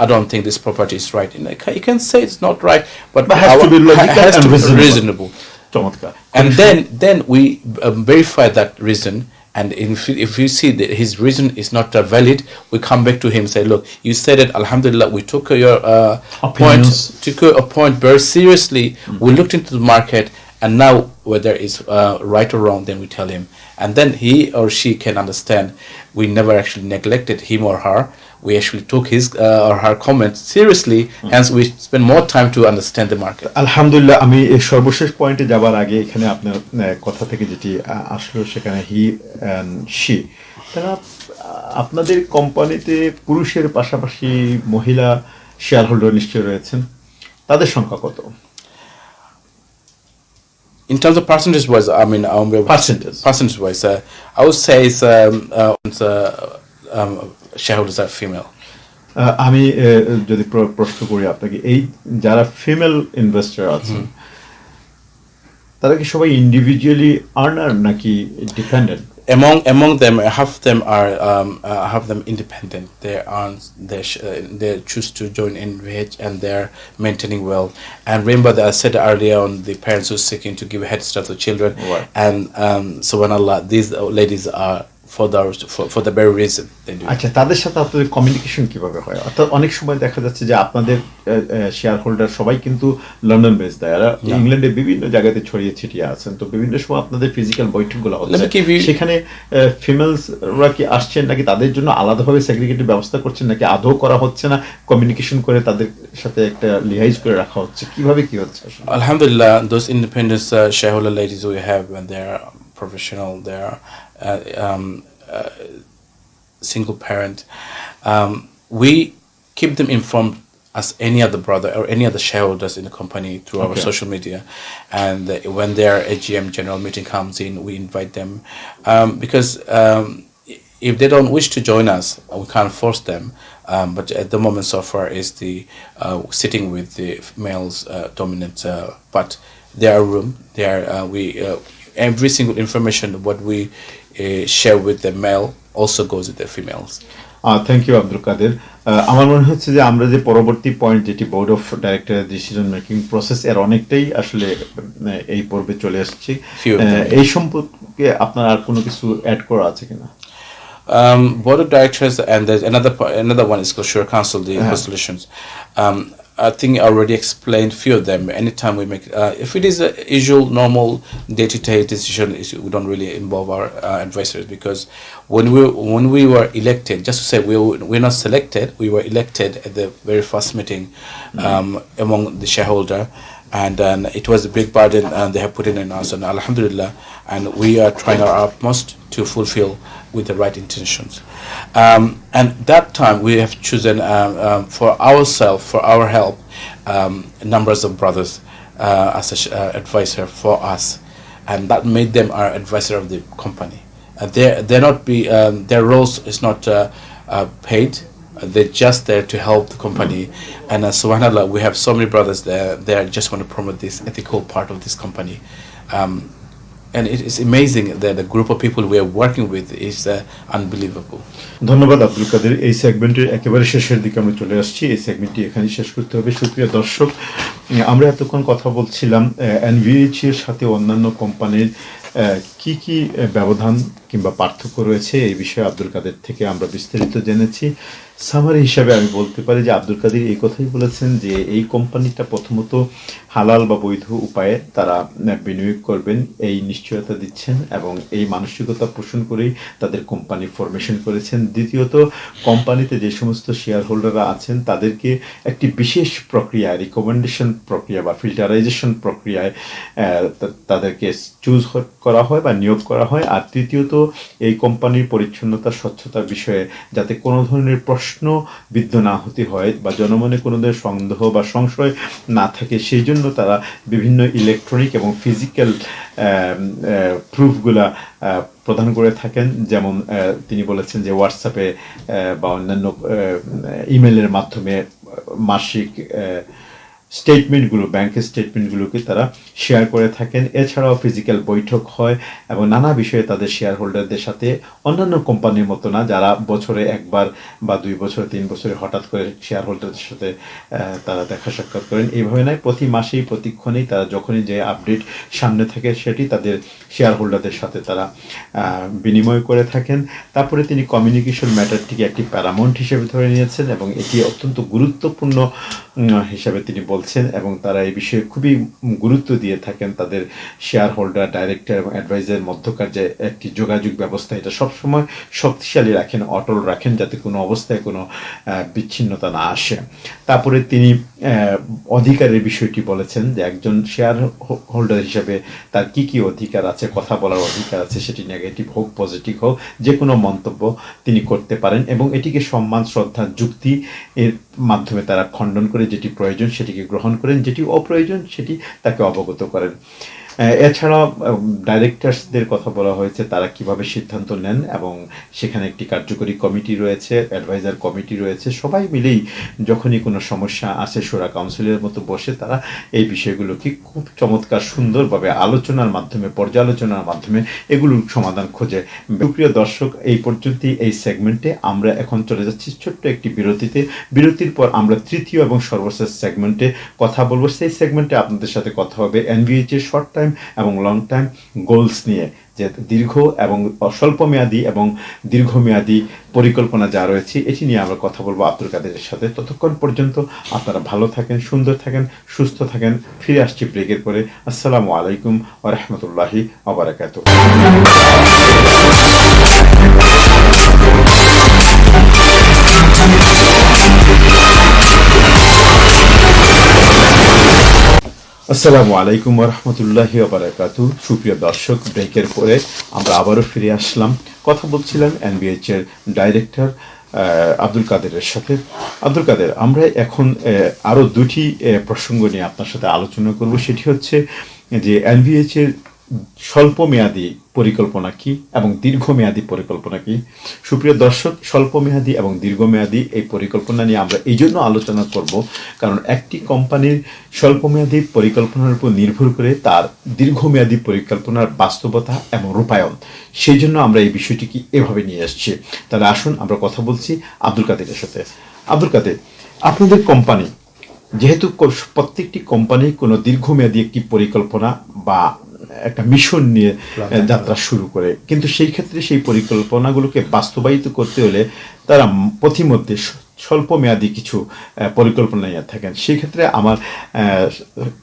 I don't think this property is right. You can say it's not right, but it has to be logical and reasonable. And then we verify that reason. And if you see that his reason is not valid, we come back to him and say, look, you said it, alhamdulillah, we took your point very seriously. We looked into the market, and now whether it's right or wrong, then we tell him. And then he or she can understand we never actually neglected him or her. We actually took his or her comments seriously, hence we spend more time to understand the market. আলহামদুলিল্লাহ, আমি এই সর্বশেষ পয়েন্টে যাবার আগে এখানে আপনার কথা থেকে যেটি আসলো, সেখানে হি এন্ড শি, তারা আপনাদের কোম্পানিতে পুরুষের পাশাপাশি মহিলা শেয়ার হোল্ডার নিশ্চয়ই রয়েছেন, তাদের সংখ্যা কত? In terms of percentage-wise, I mean, percentage-wise, I would say it's shareholders are female. আমি যদি প্রশ্ন করি আপনাকে, এই যারা ফিমেল ইনভেস্টর আছেন, তারা কি সবাই ইন্ডিভিজুয়ালি আর্নার নাকি dependent? Among them, half of them are half of them independent. They choose to join NVH, and they're maintaining well. And remember that I said earlier on the parents who are seeking to give a head start to children. Right. And subhanallah, these ladies are for the very reason they do. আচ্ছা, তাদের সাথে আপনাদের communication কিভাবে হয়? অর্থাৎ অনেক সময় দেখা যাচ্ছে যে আপনাদের শেয়ার হোল্ডার সবাই কিন্তু লন্ডন বেস দেয়, আর ইংল্যান্ডে বিভিন্ন জায়গাতে ছড়িয়ে ছিটিয়ে আছেন, তো বিভিন্ন সময় আপনাদের ফিজিক্যাল বৈঠকগুলো হচ্ছে, সেখানে ফিমেলসরা কি আসছেন, নাকি তাদের জন্য আলাদাভাবে সেগ্রিগেটেড ব্যবস্থা করছেন, নাকি আদৌ করা হচ্ছে না, কমিউনিকেশন করে তাদের সাথে একটা লিহাইজ করে রাখা হচ্ছে, কিভাবে কি হচ্ছে? Alhamdulillah, those independent shareholder ladies we have, when they're professional, they're single parent, we keep them informed as any other brother or any other shareholders in the company through our social media. And when their AGM general meeting comes in, we invite them, because if they don't wish to join us, we can't force them. But at the moment, so far is the sitting with the males dominant. But there are room. Every single information what we share with the male also goes with the females. Thank you Abdul Kader. আমার মনে হচ্ছে যে আমরা যে পরবর্তী point, যেটি board of director decision making process, এর অনেকটাই আসলে এই পর্বে চলে আসছি। এই সম্পর্কে আপনার আর কোনো কিছু অ্যাড করা আছে কিনা? Board of directors, and there's another one is called Shura Council, the resolutions. I think I already explained few of them. Anytime we make, if it is a usual, normal, day-to-day decision, we don't really involve our advisors, because when we were elected, just to say we're not selected, we were elected at the very first meeting among the shareholder. and it was a big burden they have put in on us, and alhamdulillah, and we are trying our utmost to fulfill with the right intentions. And that time we have chosen for ourselves, for our help, numbers of brothers as an advisor for us, and that made them our advisor of the company. They're not their roles is not paid. They're just there to help the company, and subhanallah, we have so many brothers there. They just want to promote this ethical part of this company, and it is amazing that the group of people we are working with is unbelievable. ধন্যবাদ আব্দুল কাদের। এই সেগমেন্টের একেবারে শেষের দিকে আমরা চলে আসছি। এই সেগমেন্টটি এখানেই শেষ করতে হবে। সুপ্রিয় দর্শক, আমরা এতক্ষণ কথা বলছিলাম এনভিএইচ এর সাথে অন্যান্য কোম্পানির কি কি ব্যবধান কিংবা পার্থক্য রয়েছে এই বিষয়ে আব্দুল কাদের থেকে আমরা বিস্তারিত জেনেছি। সামারি হিসাবে আমি বলতে পারি যে আব্দুল কাদের এই কথাই বলেছেন যে এই কোম্পানিটা প্রথমত হালাল বা বৈধ উপায়ে তারা বিনিয়োগ করবেন এই নিশ্চয়তা দিচ্ছেন এবং এই মানসিকতা পোষণ করেই তাদের কোম্পানি ফরমেশন করেছেন। দ্বিতীয়ত, কোম্পানিতে যে সমস্ত শেয়ার হোল্ডাররা আছেন তাদেরকে একটি বিশেষ প্রক্রিয়া, রিকমেন্ডেশন প্রক্রিয়া বা ফিল্টারাইজেশন প্রক্রিয়ায় তাদেরকে চুজ করা হয় বা নিয়োগ করা হয়। আর তৃতীয়ত, এই কোম্পানির পরিচ্ছন্নতা স্বচ্ছতার বিষয়ে যাতে কোনো ধরনের প্রশ্নবিদ্ধ না হতে হয় বা জনমনে কোনো ধরনের সন্দেহ বা সংশয় না থাকে, সেই জন্য তারা বিভিন্ন ইলেকট্রনিক এবং ফিজিক্যাল প্রুফগুলা প্রদান করে থাকেন। যেমন তিনি বলেছেন যে হোয়াটসঅ্যাপে বা অন্যান্য ইমেলের মাধ্যমে মাসিক স্টেটমেন্টগুলো, ব্যাংকের স্টেটমেন্টগুলোকে তারা শেয়ার করে থাকেন। এছাড়াও ফিজিক্যাল বৈঠক হয় এবং নানা বিষয়ে তাদের শেয়ার হোল্ডারদের সাথে, অন্যান্য কোম্পানির মতো না যারা বছরে একবার বা 2 বছরে 3 বছরে হঠাৎ করে শেয়ার হোল্ডারদের সাথে তারা দেখা সাক্ষাৎ করেন, এইভাবে নয়, প্রতি মাসেই প্রতিক্ষণেই তারা যখনই যে আপডেট সামনে থাকে সেটি তাদের শেয়ার হোল্ডারদের সাথে তারা বিনিময় করে থাকেন। তারপরে তিনি কমিউনিকেশন ম্যাটারটিকে একটি প্যারামাউন্ট হিসেবে ধরে নিয়েছেন এবং এটি অত্যন্ত গুরুত্বপূর্ণ হিসাবে তিনি বলছেন এবং তারা এই বিষয়ে খুবই গুরুত্ব দিয়ে থাকেন। তাদের শেয়ার হোল্ডার, ডাইরেক্টর এবং অ্যাডভাইজারের মধ্যকার যে একটি যোগাযোগ ব্যবস্থা, এটা সবসময় শক্তিশালী রাখেন, অটল রাখেন, যাতে কোনো অবস্থায় কোনো বিচ্ছিন্নতা না আসে। তারপরে তিনি অধিকারের বিষয়টি বলেছেন যে একজন শেয়ার হোল্ডার হিসাবে তার কি কি অধিকার আছে, কথা বলার অধিকার আছে, সেটি নেগেটিভ হোক পজিটিভ হোক যে কোনো মন্তব্য তিনি করতে পারেন এবং এটিকে সম্মান, শ্রদ্ধা, যুক্তি এর মাধ্যমে তারা খণ্ডন করে যেটি প্রয়োজন সেটিকে গ্রহণ করেন, যেটি অপ্রয়োজন সেটি তাকে অবগত করেন। এছাড়াও ডাইরেক্টরসদের কথা বলা হয়েছে, তারা কিভাবে সিদ্ধান্ত নেন এবং সেখানে একটি কার্যকরী কমিটি রয়েছে, অ্যাডভাইজার কমিটি রয়েছে, সবাই মিলেই যখনই কোনো সমস্যা আসে শোরা কাউন্সিলের মতো বসে তারা এই বিষয়গুলোকে খুব চমৎকার সুন্দরভাবে আলোচনার মাধ্যমে, পর্যালোচনার মাধ্যমে এগুলোর সমাধান খোঁজে। প্রিয় দর্শক, এই পর্যন্তই এই সেগমেন্টে। আমরা এখন চলে যাচ্ছি ছোট্ট একটি বিরতিতে। বিরতির পর আমরা তৃতীয় এবং সর্বশেষ সেগমেন্টে কথা বলবো। সেই সেগমেন্টে আপনাদের সাথে কথা হবে এনভিএইচ এর শর্ট টাইম এবং লং টাইম গোলস নিয়ে, যে দীর্ঘ এবং স্বল্পমেয়াদী এবং দীর্ঘমেয়াদী পরিকল্পনা যা রয়েছে এটি নিয়ে আমরা কথা বলবো আব্দুল কাদেরের সাথে। ততক্ষণ পর্যন্ত আপনারা ভালো থাকেন, সুন্দর থাকেন, সুস্থ থাকেন। ফিরে আসছি ব্রেকের পরে। আসসালামু আলাইকুম ওয়া রাহমাতুল্লাহি ওয়া বারাকাতুহু। আসসালামু আলাইকুম ওয়া রাহমাতুল্লাহি ওয়া বারাকাতুহু। সুপ্রিয় দর্শক, ব্রেকের পরে আমরা আবারও ফিরে আসলাম। কথা বলছিলাম এনবিএইচ এর ডাইরেক্টর আব্দুল কাদেরের সাথে। আব্দুল কাদের, আমরা এখন আরও দুটি প্রসঙ্গ নিয়ে আপনার সাথে আলোচনা করব। সেটি হচ্ছে যে এনবিএইচ এর স্বল্পমেয়াদী পরিকল্পনা কি এবং দীর্ঘমেয়াদী পরিকল্পনা কি। সুপ্রিয় দর্শক, স্বল্পমেয়াদী এবং দীর্ঘমেয়াদী এই পরিকল্পনা নিয়ে আমরা এই জন্য আলোচনা করব কারণ একটি কোম্পানির স্বল্পমেয়াদী পরিকল্পনার উপর নির্ভর করে তার দীর্ঘমেয়াদী পরিকল্পনার বাস্তবতা এবং রূপায়ণ। সেই জন্য আমরা এই বিষয়টিকে এভাবে নিয়ে আসছি। তাহলে আসুন আমরা কথা বলছি আব্দুল কাদেরের সাথে। আব্দুল কাদের, আপনাদের কোম্পানি যেহেতু প্রত্যেকটি কোম্পানি কোনো দীর্ঘমেয়াদী একটি পরিকল্পনা বা একটা মিশন নিয়ে যাত্রা শুরু করে, কিন্তু সেই ক্ষেত্রে সেই পরিকল্পনাগুলোকে বাস্তবায়িত করতে হলে তারা পথিমধ্যে স্বল্পমেয়াদী কিছু পরিকল্পনা নিয়ে থাকেন। সেই ক্ষেত্রে আমার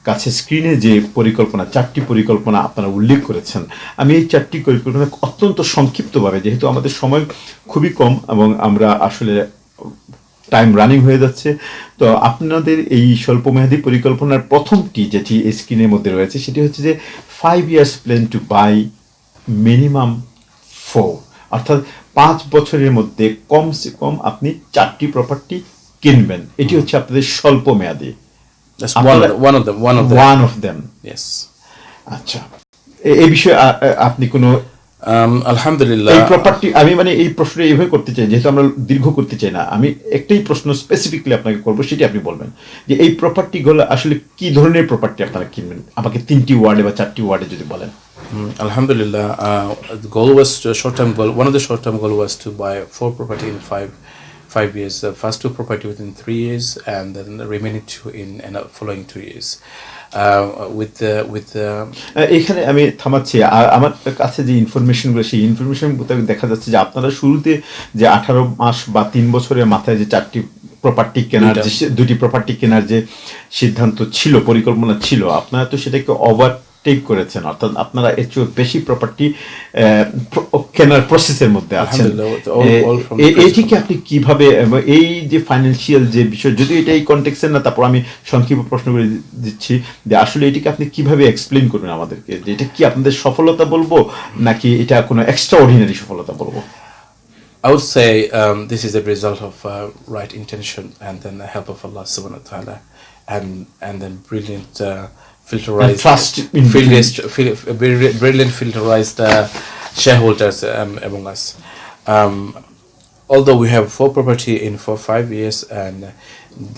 কাছে স্ক্রিনে যে পরিকল্পনা, 4টি পরিকল্পনা আপনারা উল্লেখ করেছেন, আমি এই 4টি পরিকল্পনা অত্যন্ত সংক্ষিপ্তভাবে, যেহেতু আমাদের সময় খুবই কম এবং আমরা আসলে টাইম রানিং হয়ে যাচ্ছে। তো আপনাদের এই স্বল্পমেয়াদী পরিকল্পনার প্রথমটি যেটি স্ক্রিনের মধ্যে রয়েছে সেটি হচ্ছে যে 5 years plan to buy minimum 4, অর্থাৎ 5 বছরের মধ্যে কমসে কম আপনি 4টি প্রপার্টি কিনবেন। এটি হচ্ছে আপনাদের স্বল্প মেয়াদী। That's one of them. One of them. Yes. আচ্ছা, এই বিষয়ে আপনি কোনো Alhamdulillah. এই প্রপার্টি আমি মানে এই প্রশ্নটা এইভাবে করতে চাই, যেহেতু আমরা দীর্ঘ করতে চাই না, আমি একটাই প্রশ্ন স্পেসিফিকলি আপনাকে করবো, সেটি আপনি বলবেন যে এই প্রপার্টিগুলো আসলে কি ধরনের প্রপার্টি আপনারা কিনবেন, আমাকে 3টি ওয়ার্ডে বা 4টি ওয়ার্ডে যদি বলেন। Alhamdulillah, the goal was short-term goal. One of the short-term goal was to buy 4 property in 5 years. The first 2 property within 3 years, and then the remaining 2 in following 2 years. এখানে আমি থামাচ্ছি। আর আমার কাছে যে ইনফরমেশনগুলো, সেই ইনফরমেশন মোতাবেক দেখা যাচ্ছে যে আপনারা শুরুতে যে 18 মাস বা 3 বছরের মাথায় যে 4টি প্রপার্টি কেনার, যে 2টি প্রপার্টি কেনার যে সিদ্ধান্ত ছিল, পরিকল্পনা ছিল, আপনারা তো সেটাকে ওভারটেক করেছেন, অর্থাৎ আপনারা এর চেয়ে বেশি প্রপার্টি কেনার প্রসেসের মধ্যে আছেন। এইটিকে আপনি কিভাবে, এই যে ফাইন্যান্সিয়াল যে বিষয়, যদি এটা এই কনটেক্সের না, তারপর আমি সংক্ষিপ্ত প্রশ্ন করে দিচ্ছি যে আসলে এটিকে আপনি কিভাবে এক্সপ্লেইন করবেন আমাদেরকে, যে এটা কি আপনাদের সফলতা বলবো নাকি এটা কোনো এক্সট্রা অর্ডিনারি সফলতা বলবো? I would say this is a result of right intention and then the help of Allah subhanahu wa ta'ala, and then brilliant filterized trust in brilliant filterized shareholders among us. Although we have 4 property in for 5 years, and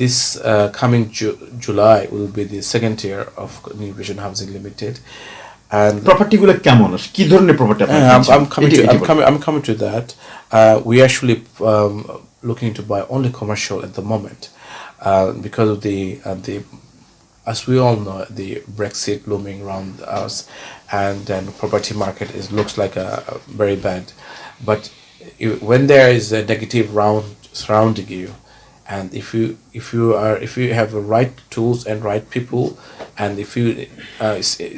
this coming July will be the 2nd year of New Vision Housing Limited. And প্রপার্টিগুলো কেমন, কি ধরনের property? I'm coming to that. We actually looking to buy only commercial at the moment, because of the as we all know, the Brexit looming around us, and then property market looks like a very bad. But when there is a negative round surrounding you, and if you have the right tools and right people, and if you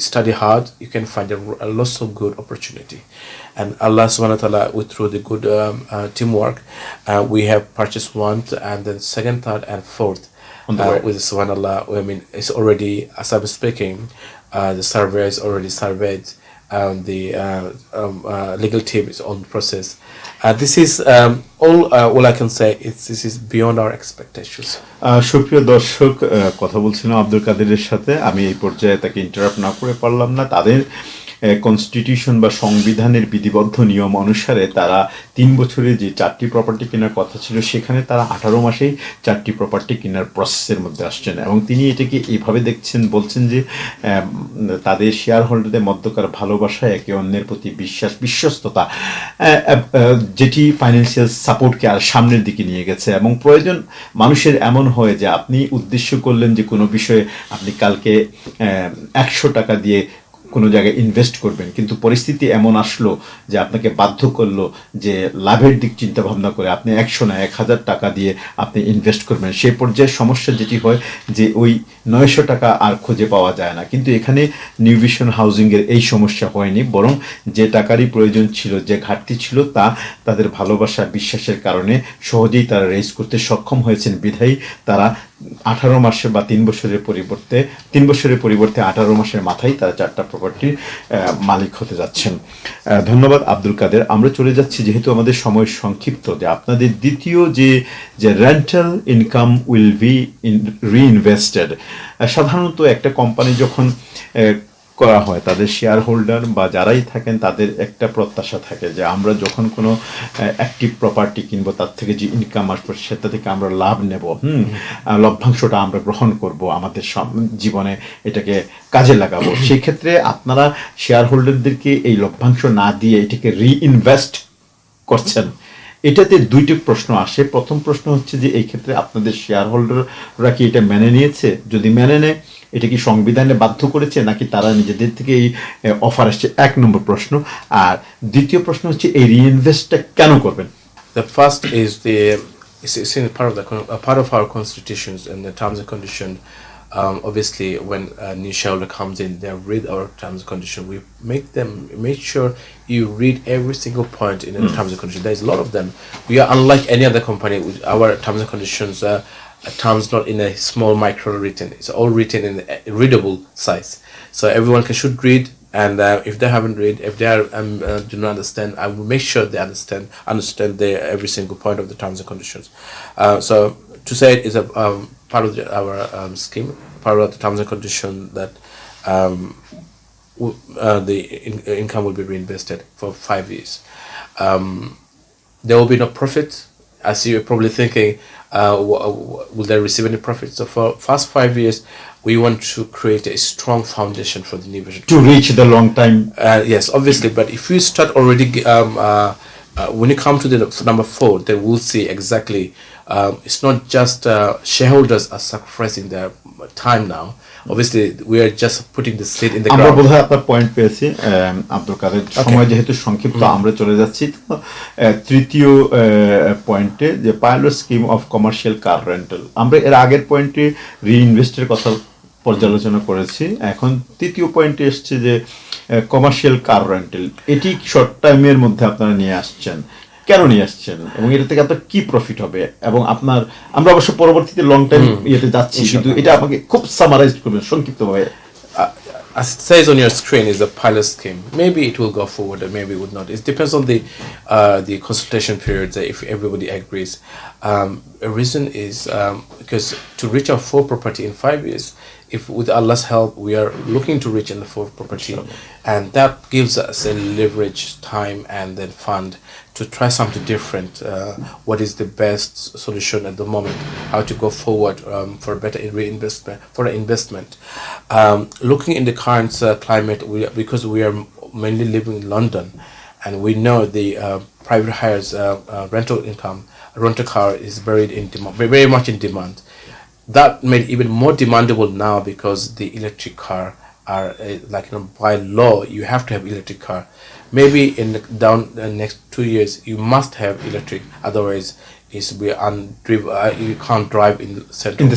study hard, you can find a lots of good opportunity. And Allah subhanahu wa ta'ala, through the good teamwork, we have purchased 1, and then 2nd, 3rd, and 4th. With subhanallah, I mean, it's already, as I'm speaking, the survey is already surveyed, the legal team is on process. This is all I can say. This is beyond our expectations. সুপ্রিয় দর্শক, কথা বলছিলাম আব্দুল কাদেরের সাথে। আমি এই পর্যায়ে তাকে ইন্টারাপ্ট না করে পারলাম না। তাদের কনস্টিটিউশন বা সংবিধানের বিধিবদ্ধ নিয়ম অনুসারে তারা 3 বছরে যে 4টি প্রপার্টি কেনার কথা ছিল, সেখানে তারা 18 মাসেই 4টি প্রপার্টি কেনার প্রসেসের মধ্যে আসছেন, এবং তিনি এটাকে এইভাবে দেখছেন, বলছেন যে তাদের শেয়ার হোল্ডারদের মধ্যকার ভালোবাসা, একে অন্যের প্রতি বিশ্বাস, বিশ্বস্ততা, যেটি ফাইন্যান্সিয়াল সাপোর্টকে আর সামনের দিকে নিয়ে গেছে। এবং প্রয়োজন মানুষের এমন হয় যে আপনি উদ্দেশ্য করলেন যে কোনো বিষয়ে আপনি কালকে 100 টাকা দিয়ে কোনো জায়গায় ইনভেস্ট করবেন, কিন্তু পরিস্থিতি এমন আসলো যে আপনাকে বাধ্য করলো যে লাভের দিক চিন্তা ভাবনা করে আপনি 100 না 1000 টাকা দিয়ে আপনি ইনভেস্ট করবেন। সেই পর্যায়ে সমস্যা যেটি হয় যে ওই 900 টাকা আর খুঁজে পাওয়া যায় না। কিন্তু এখানে নিউ ভিশন হাউজিংয়ের এই সমস্যা হয়নি, বরং যে টাকারই প্রয়োজন ছিল, যে ঘাটতি ছিল, তা তাদের ভালোবাসা, বিশ্বাসের কারণে সহজেই তারা রেজ করতে সক্ষম হয়েছেন। বিধায়ী তারা 18 মাসে বা 3 বছরের পরিবর্তে 18 মাসের মাথায় তারা 4টা প্রপার্টির মালিক হতে যাচ্ছেন। ধন্যবাদ আব্দুল কাদের। আমরা চলে যাচ্ছি, যেহেতু আমাদের সময় সংক্ষিপ্ত, যে আপনাদের দ্বিতীয় যে রেন্টাল ইনকাম উইল বি রিইনভেস্টেড। সাধারণত একটা কোম্পানি যখন করা হয়, তাদের শেয়ার হোল্ডার বা যারাই থাকেন তাদের একটা প্রত্যাশা থাকে যে আমরা যখন কোনো অ্যাক্টিভ প্রপার্টি কিনবো, তার থেকে যে ইনকাম আসবে সেটা থেকে আমরা লাভ নেব, লভ্যাংশটা আমরা গ্রহণ করব, আমাদের জীবনে এটাকে কাজে লাগাবো। সেই ক্ষেত্রে আপনারা শেয়ার হোল্ডারদেরকে এই লভ্যাংশ না দিয়ে এটাকে রিইনভেস্ট করছেন। এটাতে 2টি প্রশ্ন আসে। প্রথম প্রশ্ন হচ্ছে যে এই ক্ষেত্রে আপনাদের শেয়ার হোল্ডাররা কি এটা মেনে নিয়েছে? যদি মেনে নেয়, এটা কি সংবিধানে বাধ্য করেছে নাকি তারা নিজেদের থেকে এই অফার আসছে? 1 নম্বর প্রশ্ন। আর দ্বিতীয় প্রশ্ন হচ্ছে এই রিইনভেস্টটা কেন করবেন? The first is it's in part of our constitutions and the terms and condition. Obviously, when a new shareholder comes in, they read our terms and conditions. We make sure you read every single point in the terms and conditions. There's a lot of them. We are unlike any other company. With our terms and conditions terms not in a small micro written. It's all written in a readable size, so everyone should read. And if they haven't read, if they are do not understand, I will make sure they understand every single point of the terms and conditions. So to say it is a part of our scheme, part of the terms and conditions that income will be reinvested for 5 years. There will be no profit, as you're probably thinking. Will they receive any profit? So for first 5 years, we want to create a strong foundation for the new vision to reach the long time. Yes, obviously, but if you start already, when you come to the number 4, then we'll see exactly. It's not just shareholders are sacrificing their time now. Obviously, we are just putting the seed in the আমরা ground. বোধহয় আপনার point পেয়েছি আব্দুল কাদের, সময় যেহেতু সংক্ষিপ্ত আমরা চলে যাচ্ছি তো তৃতীয় পয়েন্টে যে pilot scheme of commercial car rental. আমরা এর আগের পয়েন্টে রিইনভেস্টের কথা পর্যালোচনা করেছি, এখন তৃতীয় পয়েন্টে এসছে যে কমার্শিয়াল কার রেন্টাল। এটি শর্ট টাইমের মধ্যে আপনারা নিয়ে আসছেন, কেন নিয়ে আসছেন এবং এটা থেকে আপনার কি প্রফিট হবে? এবং আপনার আমরা অবশ্য পরবর্তীতে লং টাইম ইয়েতে যাচ্ছি, কিন্তু এটা আমাকে খুব সামারাইজ করবেন সংক্ষিপ্তভাবে। As it says on your screen, is a pilot scheme. Maybe it will go forward, or maybe it would not. It depends on the consultation period. If everybody agrees, a reason is because to reach our 4 property in 5 years, if with Allah's help we are looking to reach in the 4th property, and that gives us a leverage, time, and then fund to try something different. What is the best solution at the moment? How to go forward for better reinvestment, for investment. Looking in the current climate, because we are mainly living in London, and we know the private hires rental income, rental car is very much in demand. That made even more demandable now because the electric car are by law you have to have electric car. Maybe in the next 2 years you must have electric, otherwise you can't drive in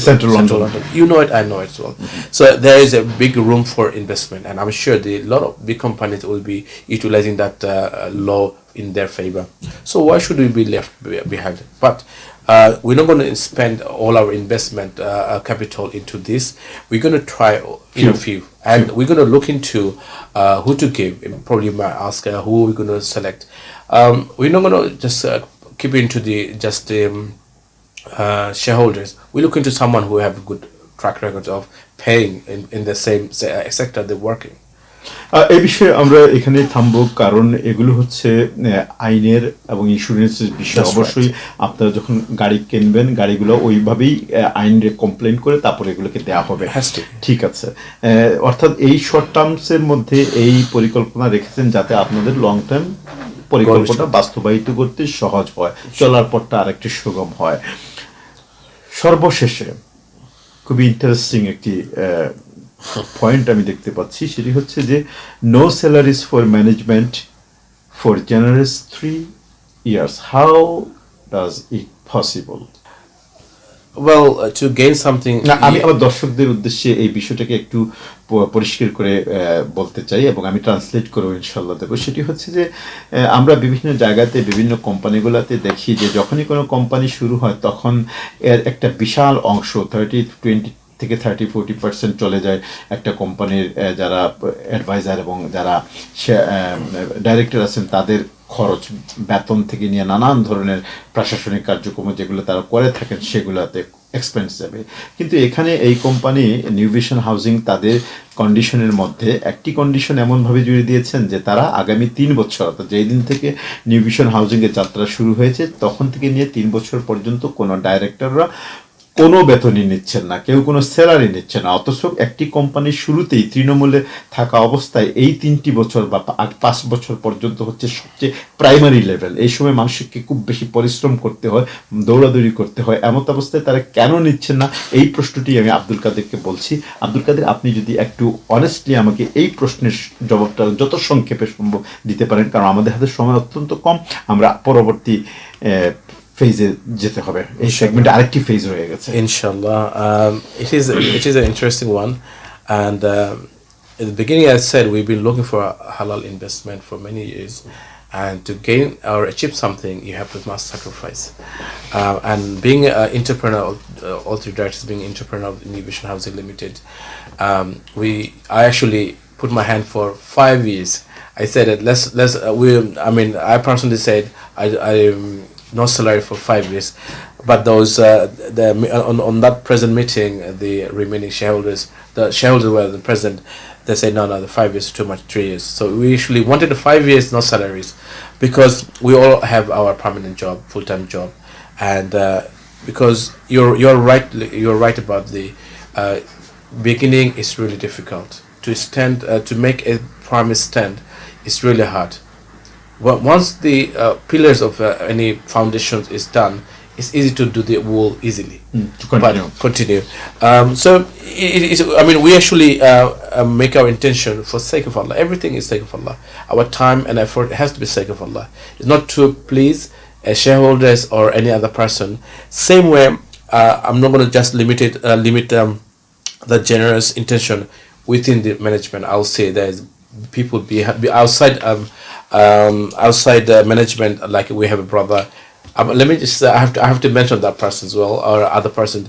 central London. You know it, I know it as well. So there is a big room for investment, and I'm sure a lot of big companies will be utilizing that law in their favor. So why should we be left behind? But we're not going to spend all our investment capital into this. We're going to try a few, and we're going to look into who to give. Probably you might ask who we're going to select. We're not going to just keep into the shareholders. We look into someone who have a good track record of paying in the same sector they're working. এই বিষয়ে আমরা এখানে থামবো, কারণ এগুলো হচ্ছে আইনের এবং ইন্স্যুরেন্সের বিষয়। অবশ্যই আপনারা যখন গাড়ি কিনবেন, গাড়িগুলো ওইভাবেই আইনে কমপ্লেন করে তারপরে এগুলোকে দেওয়া হবে। ঠিক আছে, অর্থাৎ এই শর্ট টার্মসের মধ্যে এই পরিকল্পনা রেখেছেন যাতে আপনাদের লং টার্ম পরিকল্পনা বাস্তবায়িত করতে সহজ হয়, চলার পথটা আরেকটু সুগম হয়। সর্বশেষে খুবই ইন্টারেস্টিং একটি পয়েন্ট আমি দেখতে পাচ্ছি, সেটি হচ্ছে যে no salaries for management for generous 3 years. How does it possible? Well, to gain something. আমি আমার দর্শকদের উদ্দেশ্যে এই বিষয়টাকে একটু পরিষ্কার করে বলতে চাই এবং আমি ট্রান্সলেট করে ইনশাল্লাহ দেবো। সেটি হচ্ছে যে আমরা বিভিন্ন জায়গাতে বিভিন্ন কোম্পানিগুলোতে দেখি যে যখনই কোনো কোম্পানি শুরু হয় তখন এর একটা বিশাল অংশ 30-20 থেকে 30-40% চলে যায় একটা কোম্পানির যারা অ্যাডভাইজার এবং যারা ডাইরেক্টর আছেন তাদের খরচ, বেতন থেকে নিয়ে নানান ধরনের প্রশাসনিক কার্যক্রম যেগুলো তারা করে থাকেন সেগুলোতে এক্সপেন্স যাবে। কিন্তু এখানে এই কোম্পানি নিউ ভিশন হাউজিং তাদের কন্ডিশনের মধ্যে একটি কন্ডিশন এমনভাবে জুড়ে দিয়েছেন যে তারা আগামী 3 বছর, অর্থাৎ যেই দিন থেকে নিউ ভিশন হাউজিংয়ের যাত্রা শুরু হয়েছে তখন থেকে নিয়ে 3 বছর পর্যন্ত কোনো ডাইরেক্টররা কোনো বেতনই নিচ্ছেন না, কেউ কোনো স্যালারি নিচ্ছে না। অথচ একটি কোম্পানির শুরুতেই তৃণমূলে থাকা অবস্থায় এই 3টি বছর বা 5 বছর পর্যন্ত হচ্ছে সবচেয়ে প্রাইমারি লেভেল। এই সময় মানুষকে খুব বেশি পরিশ্রম করতে হয়, দৌড়াদৌড়ি করতে হয়। এমন অবস্থায় তারা কেন নিচ্ছেন না, এই প্রশ্নটি আমি আব্দুল কাদেরকে বলছি। আব্দুল কাদের, আপনি যদি একটু অনেস্টলি আমাকে এই প্রশ্নের জবাবটা যত সংক্ষেপে সম্ভব দিতে পারেন, কারণ আমাদের হাতে সময় অত্যন্ত কম। আমরা পরবর্তী ফেজে যেতে হবে? এই সেগমেন্টে আরেকটি ফেজ রয়ে গেছে। Inshallah, it is an interesting one, and in the beginning, I said we've been looking for a halal investment for many years, and to gain or achieve something, you have to must sacrifice. And being an entrepreneur, all three directors being entrepreneur of New Vision Housing Limited, I actually put my hand for 5 years. I said that I personally said I no salary for 5 years, but those on that present meeting, the remaining shareholders, the shareholders were the present. They said no, the 5 years is too much, 3 years. So we actually wanted the 5 years, no salaries, because we all have our permanent job, full-time job, and because you're right about the beginning is really difficult to stand to make a promise stand. It's really hard. Well, once the pillars of any foundations is done, it's easy to do the wall easily. To continue. But continue. So we actually make our intention for sake of Allah. Everything is sake of Allah. Our time and effort has to be sake of Allah. It's not to please shareholders or any other person. Same way, I'm not going to just limit the generous intention within the management. I'll say there's people be outside management, like we have a brother. Let me just I have to mention that person as well, or other person.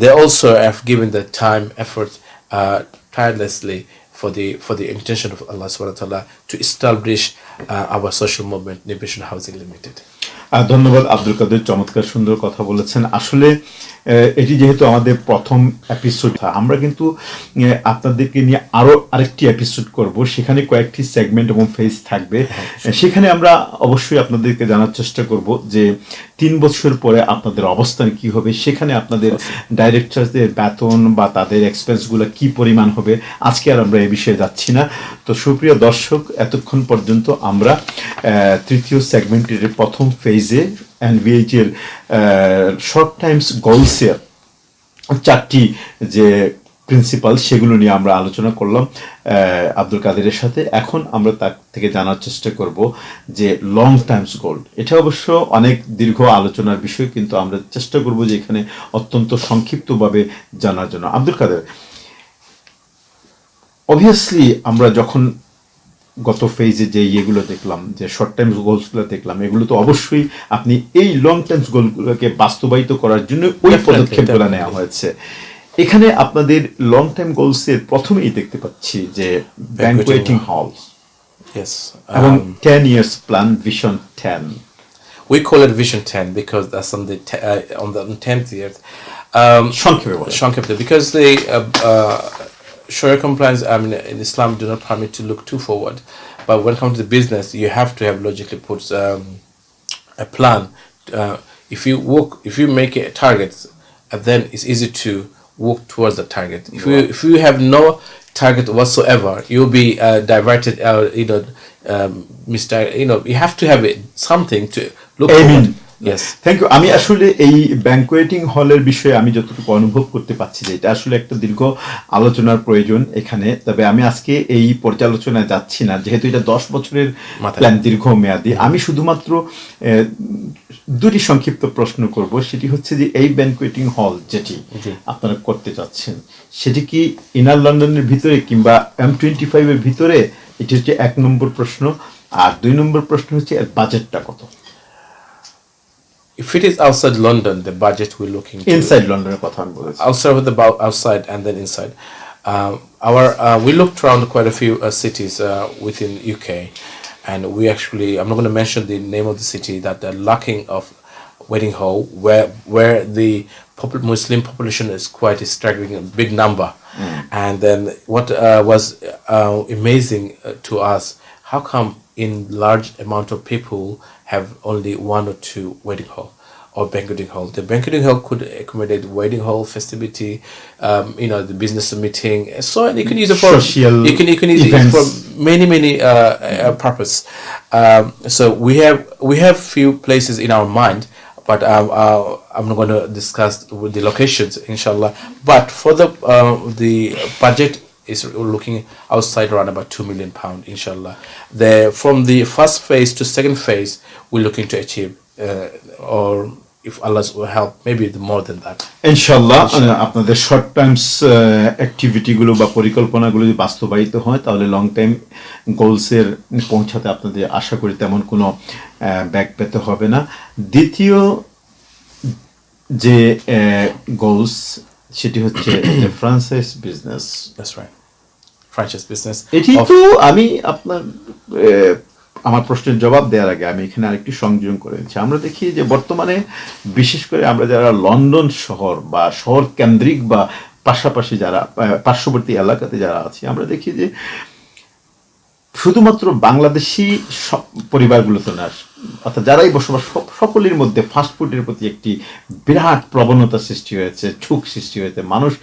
They also have given the time, effort, tirelessly for the intention of Allah subhanahu wa ta'ala to establish our social movement, New Vision Housing Limited. ধন্যবাদ আব্দুল কাদের, চমৎকার সুন্দর কথা বলেছেন। আসলে এটি যেহেতু আমাদের প্রথম এপিসোড, আমরা কিন্তু আপনাদেরকে নিয়ে আরেকটি এপিসোড করব, সেখানে কয়েকটি সেগমেন্ট এবং ফেজ থাকবে। সেখানে আমরা অবশ্যই আপনাদেরকে জানার চেষ্টা করব যে 3 বছর পরে আপনাদের অবস্থান কি হবে, সেখানে আপনাদের ডাইরেক্টরদের বেতন বা তাদের এক্সপেন্সগুলো কি পরিমাণ হবে। আজকে আর আমরা এই বিষয়ে যাচ্ছি না। তো সুপ্রিয় দর্শক, এতক্ষণ পর্যন্ত আমরা তৃতীয় সেগমেন্টের প্রথম ফেজে এনভিএইচ এর শর্ট টাইমস গোলসের 4টি যে প্রিন্সিপাল, সেগুলো নিয়ে আমরা আলোচনা করলাম আব্দুল কাদেরের সাথে। এখন আমরা তার থেকে জানার চেষ্টা করব যে লং টাইমস গোল, এটা অবশ্য অনেক দীর্ঘ আলোচনার বিষয়, কিন্তু আমরা চেষ্টা করব যে এখানে অত্যন্ত সংক্ষিপ্তভাবে জানার জন্য। আব্দুল কাদের, অবভিয়াসলি আমরা যখন গত ফেজে যে ইয়েগুলো দেখলাম, যে শর্ট টাইমস গোলসগুলো দেখলাম, এগুলো তো অবশ্যই আপনি এই লং টাইমস গোলগুলোকে বাস্তবায়িত করার জন্য ওই পদক্ষেপগুলো নেওয়া হয়েছে। এখানে আপনাদের লং টাইম গোলসের প্রথমেই দেখতে পাচ্ছি যে ব্যাংকুয়েটিং হল, এবং 10 years plan, vision 10. We call it vision 10 because that's on the 10th year. Shankar, because the Sharia compliance, in Islam, do not permit to look too forward. But when it comes to the business, you have to have logically put a plan. If you make a target, then it's easy to walk towards the target. If you have no target whatsoever, you'll be diverted. You have to have something to look forward. Yes, thank you. আমি আসলে এই ব্যাংকুয়েটিং হলের বিষয়ে আমি যতটুকু অনুভব করতে পারছি যে এটা আসলে একটা দীর্ঘ আলোচনার প্রয়োজন এখানে। তবে আমি আজকে এই পর্যালোচনায় যাচ্ছি না, যেহেতু এটা 10 বছরের প্ল্যান, দীর্ঘ মেয়াদী। আমি শুধুমাত্র 2টি সংক্ষিপ্ত প্রশ্ন করব। সেটি হচ্ছে যে এই ব্যাংকুয়েটিং হল যেটি আপনারা করতে চাচ্ছেন, সেটি কি ইনার লন্ডনের ভিতরে কিংবা M25 এর ভিতরে? এটি হচ্ছে 1 নম্বর প্রশ্ন। আর 2 নম্বর প্রশ্ন হচ্ছে এর বাজেটটা কত? If it is outside London, the budget we're looking to inside London, I'll start with about outside and then inside. We looked around quite a few cities within UK, and I'm not going to mention the name of the city, that they're lacking of wedding hall where the Muslim population is quite a staggering big number. And then what was amazing to us, how come in large amount of people have only 1 or 2 wedding hall or banqueting hall? The banqueting hall could accommodate wedding hall, festivity, the business meeting. So you can use it for social. You can use it for many purpose. So we have few places in our mind, but I'm not going to discuss with the locations, inshallah. But for the budget is looking outside around about £2 million, inshallah. From the first phase to second phase, we're looking to achieve or if Allah's will help, maybe more than that. ইনশাল্লাহ আপনাদের short terms অ্যাক্টিভিটিগুলো বা পরিকল্পনাগুলো যদি বাস্তবায়িত হয় তাহলে long time গোলসের পৌঁছাতে আপনাদের আশা করি তেমন কোনো ব্যাক পেতে হবে না। দ্বিতীয় যে গোলস সেটি হচ্ছে franchise business. That's right. Franchise business. এটি তো আমি আপনার আমার প্রশ্নের জবাব দেওয়ার আগে আমি এখানে আরেকটি সংযোজন করে নিচ্ছি। আমরা দেখি যে বর্তমানে বিশেষ করে আমরা যারা লন্ডন শহর বা শহর কেন্দ্রিক বা পাশাপাশি যারা পার্শ্ববর্তী এলাকাতে যারা আছি, আমরা দেখি যে শুধুমাত্র বাংলাদেশি পরিবারগুলোতে না, অর্থাৎ যারাই বসবাস সকলের মধ্যে ফাস্টফুডের প্রতি একটি বিরাট প্রবণতা সৃষ্টি হয়েছে, ঝোঁক সৃষ্টি হয়েছে। মানুষ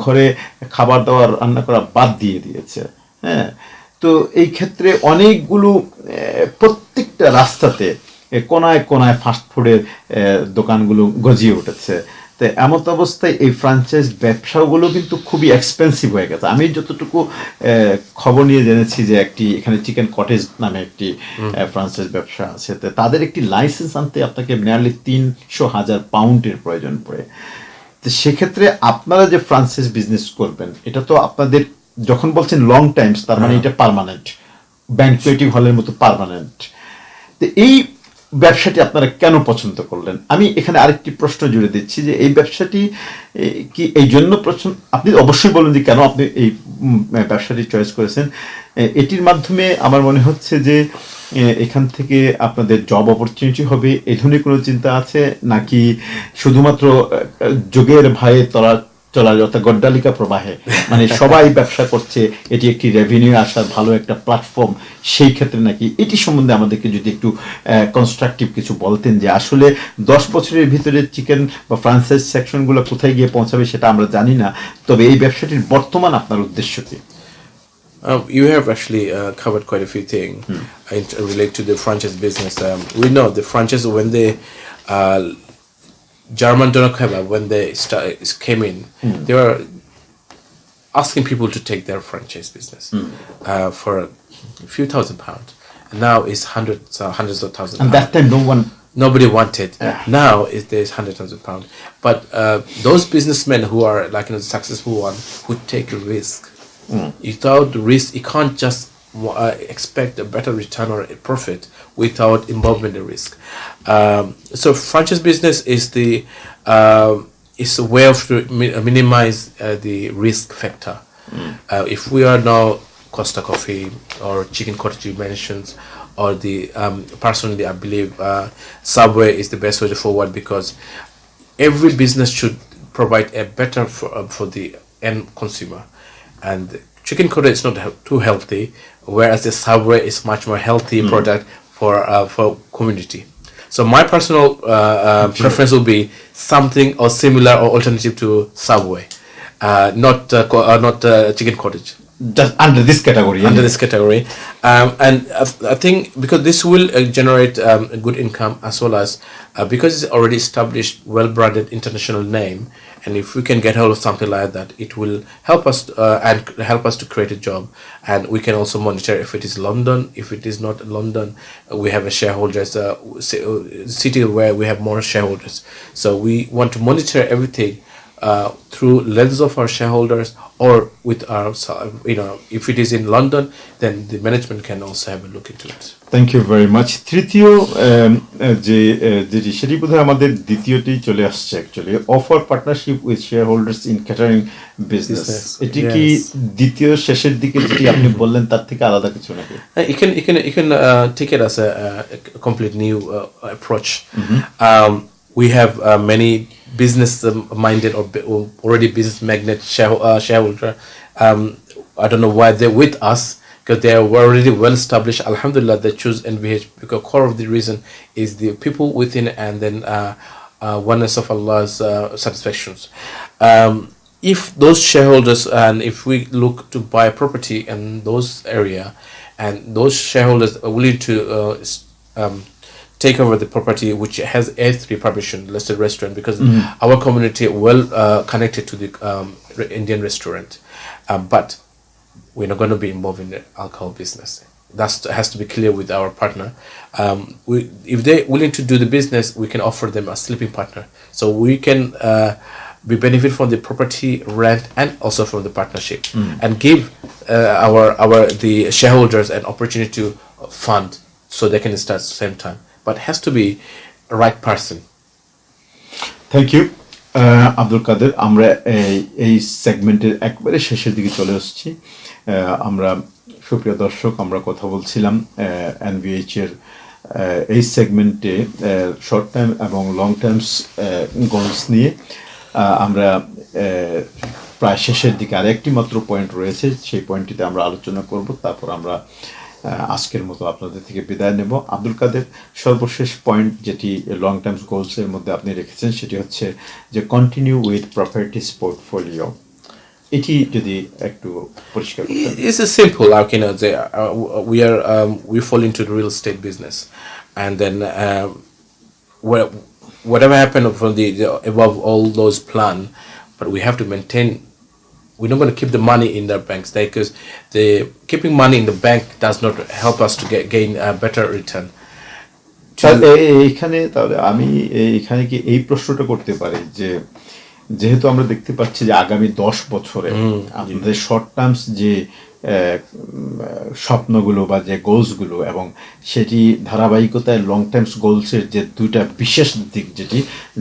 ঘরে খাবার দাবার রান্না করা বাদ দিয়ে দিয়েছে। হ্যাঁ, তো এই ক্ষেত্রে অনেকগুলো প্রত্যেকটা রাস্তাতে কোনায় কোনায় ফাস্টফুডের দোকানগুলো গজিয়ে উঠেছে। তো এমত অবস্থায় এই ফ্র্যাঞ্চাইজ ব্যবসাগুলো কিন্তু খুবই এক্সপেন্সিভ হয়ে গেছে। আমি যতটুকু খবর নিয়ে জেনেছি যে একটি এখানে চিকেন কটেজ নামে একটি ফ্র্যাঞ্চাইজ ব্যবসা আছে, তো তাদের একটি লাইসেন্স আনতে আপনাকে নিয়ারলি 300,000 পাউন্ডের প্রয়োজন পড়ে। তো সেক্ষেত্রে আপনারা যে ফ্র্যাঞ্চাইজ বিজনেস করবেন এটা তো আপনাদের যখন বলছেন লং টাইমস, তার মানে এটা পার্মানেন্ট, ব্যাংকুয়েটিং হলের মতো পার্মানেন্ট। তো এই ব্যবসাটি আপনারা কেন পছন্দ করলেন? আমি এখানে আরেকটি প্রশ্ন জুড়ে দিচ্ছি যে এই ব্যবসাটি কি এই জন্য প্রশ্ন, আপনি অবশ্যই বলুন যে কেন আপনি এই ব্যবসাটি চয়েস করেছেন। এটির মাধ্যমে আমার মনে হচ্ছে যে এখান থেকে আপনাদের জব অপরচুনিটি হবে, এই ধরনের কোনো চিন্তা আছে নাকি শুধুমাত্র যোগের ভয়ে চলার অর্থাৎ গড্ডালিকা প্রবাহে, মানে সবাই ব্যবসা করছে, এটি একটি রেভিনিউ আসার ভালো একটা প্ল্যাটফর্ম, সেই ক্ষেত্রে নাকি? এটি সম্বন্ধে আমাদেরকে যদি একটু কনস্ট্রাকটিভ কিছু বলতেন যে আসলে 10 বছরের ভিতরে চিকেন বা ফ্রাঞ্চাইজ সেকশনগুলো কোথায় গিয়ে পৌঁছাবে সেটা আমরা জানি না, তবে এই ব্যবসাটির বর্তমান আপনার উদ্দেশ্য কি? You have actually covered quite a few things relate to the franchise business. We know the franchise, when they German donor kebab, when they came in, they were asking people to take their franchise business for a few £1,000. And now it's hundreds of thousands. And that time nobody wanted. Now there's £100,000. But those businessmen who are like the successful one who take a risk. Without risk, you can't just expect a better return or a profit without involvement in risk. So franchise business is a way of to minimize the risk factor. If we are now Costa Coffee or Chicken Cottage you mentioned, or the personally I believe Subway is the best way to forward, because every business should provide a better for the end consumer. And chicken cottage is not too healthy, whereas the Subway is much more healthy product for community. So my personal preference will be something or similar or alternative to Subway, not chicken cottage. Just under this category. Under this category, and I think because this will generate a good income, as well as because it's already established, well-branded international name, and if we can get hold of something like that, it will help us and help us to create a job, and we can also monitor if it is London. If it is not London, we have a shareholders city where we have more shareholders, so we want to monitor everything through lens of our shareholders, or with our, if it is in London, then the management can also have a look into it. Thank you very much. তৃতীয় যেটি সেটি বোধহয় আমাদের দ্বিতীয়টি চলে আসছে actually, offer partnership with shareholders in catering business. এটি কি দ্বিতীয় শেষের দিকে যেটি আপনি বললেন তার থেকে আলাদা কিছু নাকি? You can take it as a complete new approach. We have many business minded or already business magnet shareholder. I don't know why they're with us, because they are already well established. Alhamdulillah, they choose NVH because core of the reason is the people within, and then oneness of Allah's satisfactions. If those shareholders, and if we look to buy property in those area, and those shareholders are willing to take over the property which has A3 permission, listed restaurant, because our community well connected to the Indian restaurant, but we're not going to be involved in the alcohol business. That has to be clear with our partner. If they're willing to do the business, we can offer them a sleeping partner, so we can be benefit from the property rent and also from the partnership, and give the shareholders an opportunity to fund, so they can start at the same time. But it has to be a right person. Thank you Abdul Kader. আমরা এই সেগমেন্টের একবারে শেষের দিকে চলে আসছি। আমরা সুপ্রিয় দর্শক, আমরা কথা বলছিলাম এনভিএইচ এর এই সেগমেন্টে শর্ট টাইম এবং লং টার্মস গোলস নিয়ে। আমরা প্রায় শেষের দিকে আরেকটি মাত্র পয়েন্ট রয়েছে, সেই পয়েন্টটিতে আমরা আলোচনা করব, তারপর আমরা আজকের মতো আপনাদের থেকে বিদায় নেব। আব্দুল কাদের, সর্বশেষ পয়েন্ট যেটি লং টার্মস গোলসের মধ্যে আপনি রেখেছেন সেটি হচ্ছে যে কন্টিনিউ উইথ প্রপার্টিস পোর্টফোলিও, এটি যদি একটু পরিষ্কার করতেন। It's simple, like, you know, we fall into the real estate business, and then whatever happened from the above all those plan, but we have to maintain. We're not going to keep the money in the banks, because the keeping money in the bank does not help us to gain a better return. এইখানে তাহলে আমি এখানে কি এই প্রশ্নটা করতে পারি যে যেহেতু আমরা দেখতে পাচ্ছি যে আগামী 10 বছরে আমাদের শর্ট টার্মস যে স্বপ্নগুলো বা যে গোলসগুলো, এবং সেটি ধারাবাহিকতায় লং টার্মস গোলসের যে দুইটা বিশেষ দিক, যেটি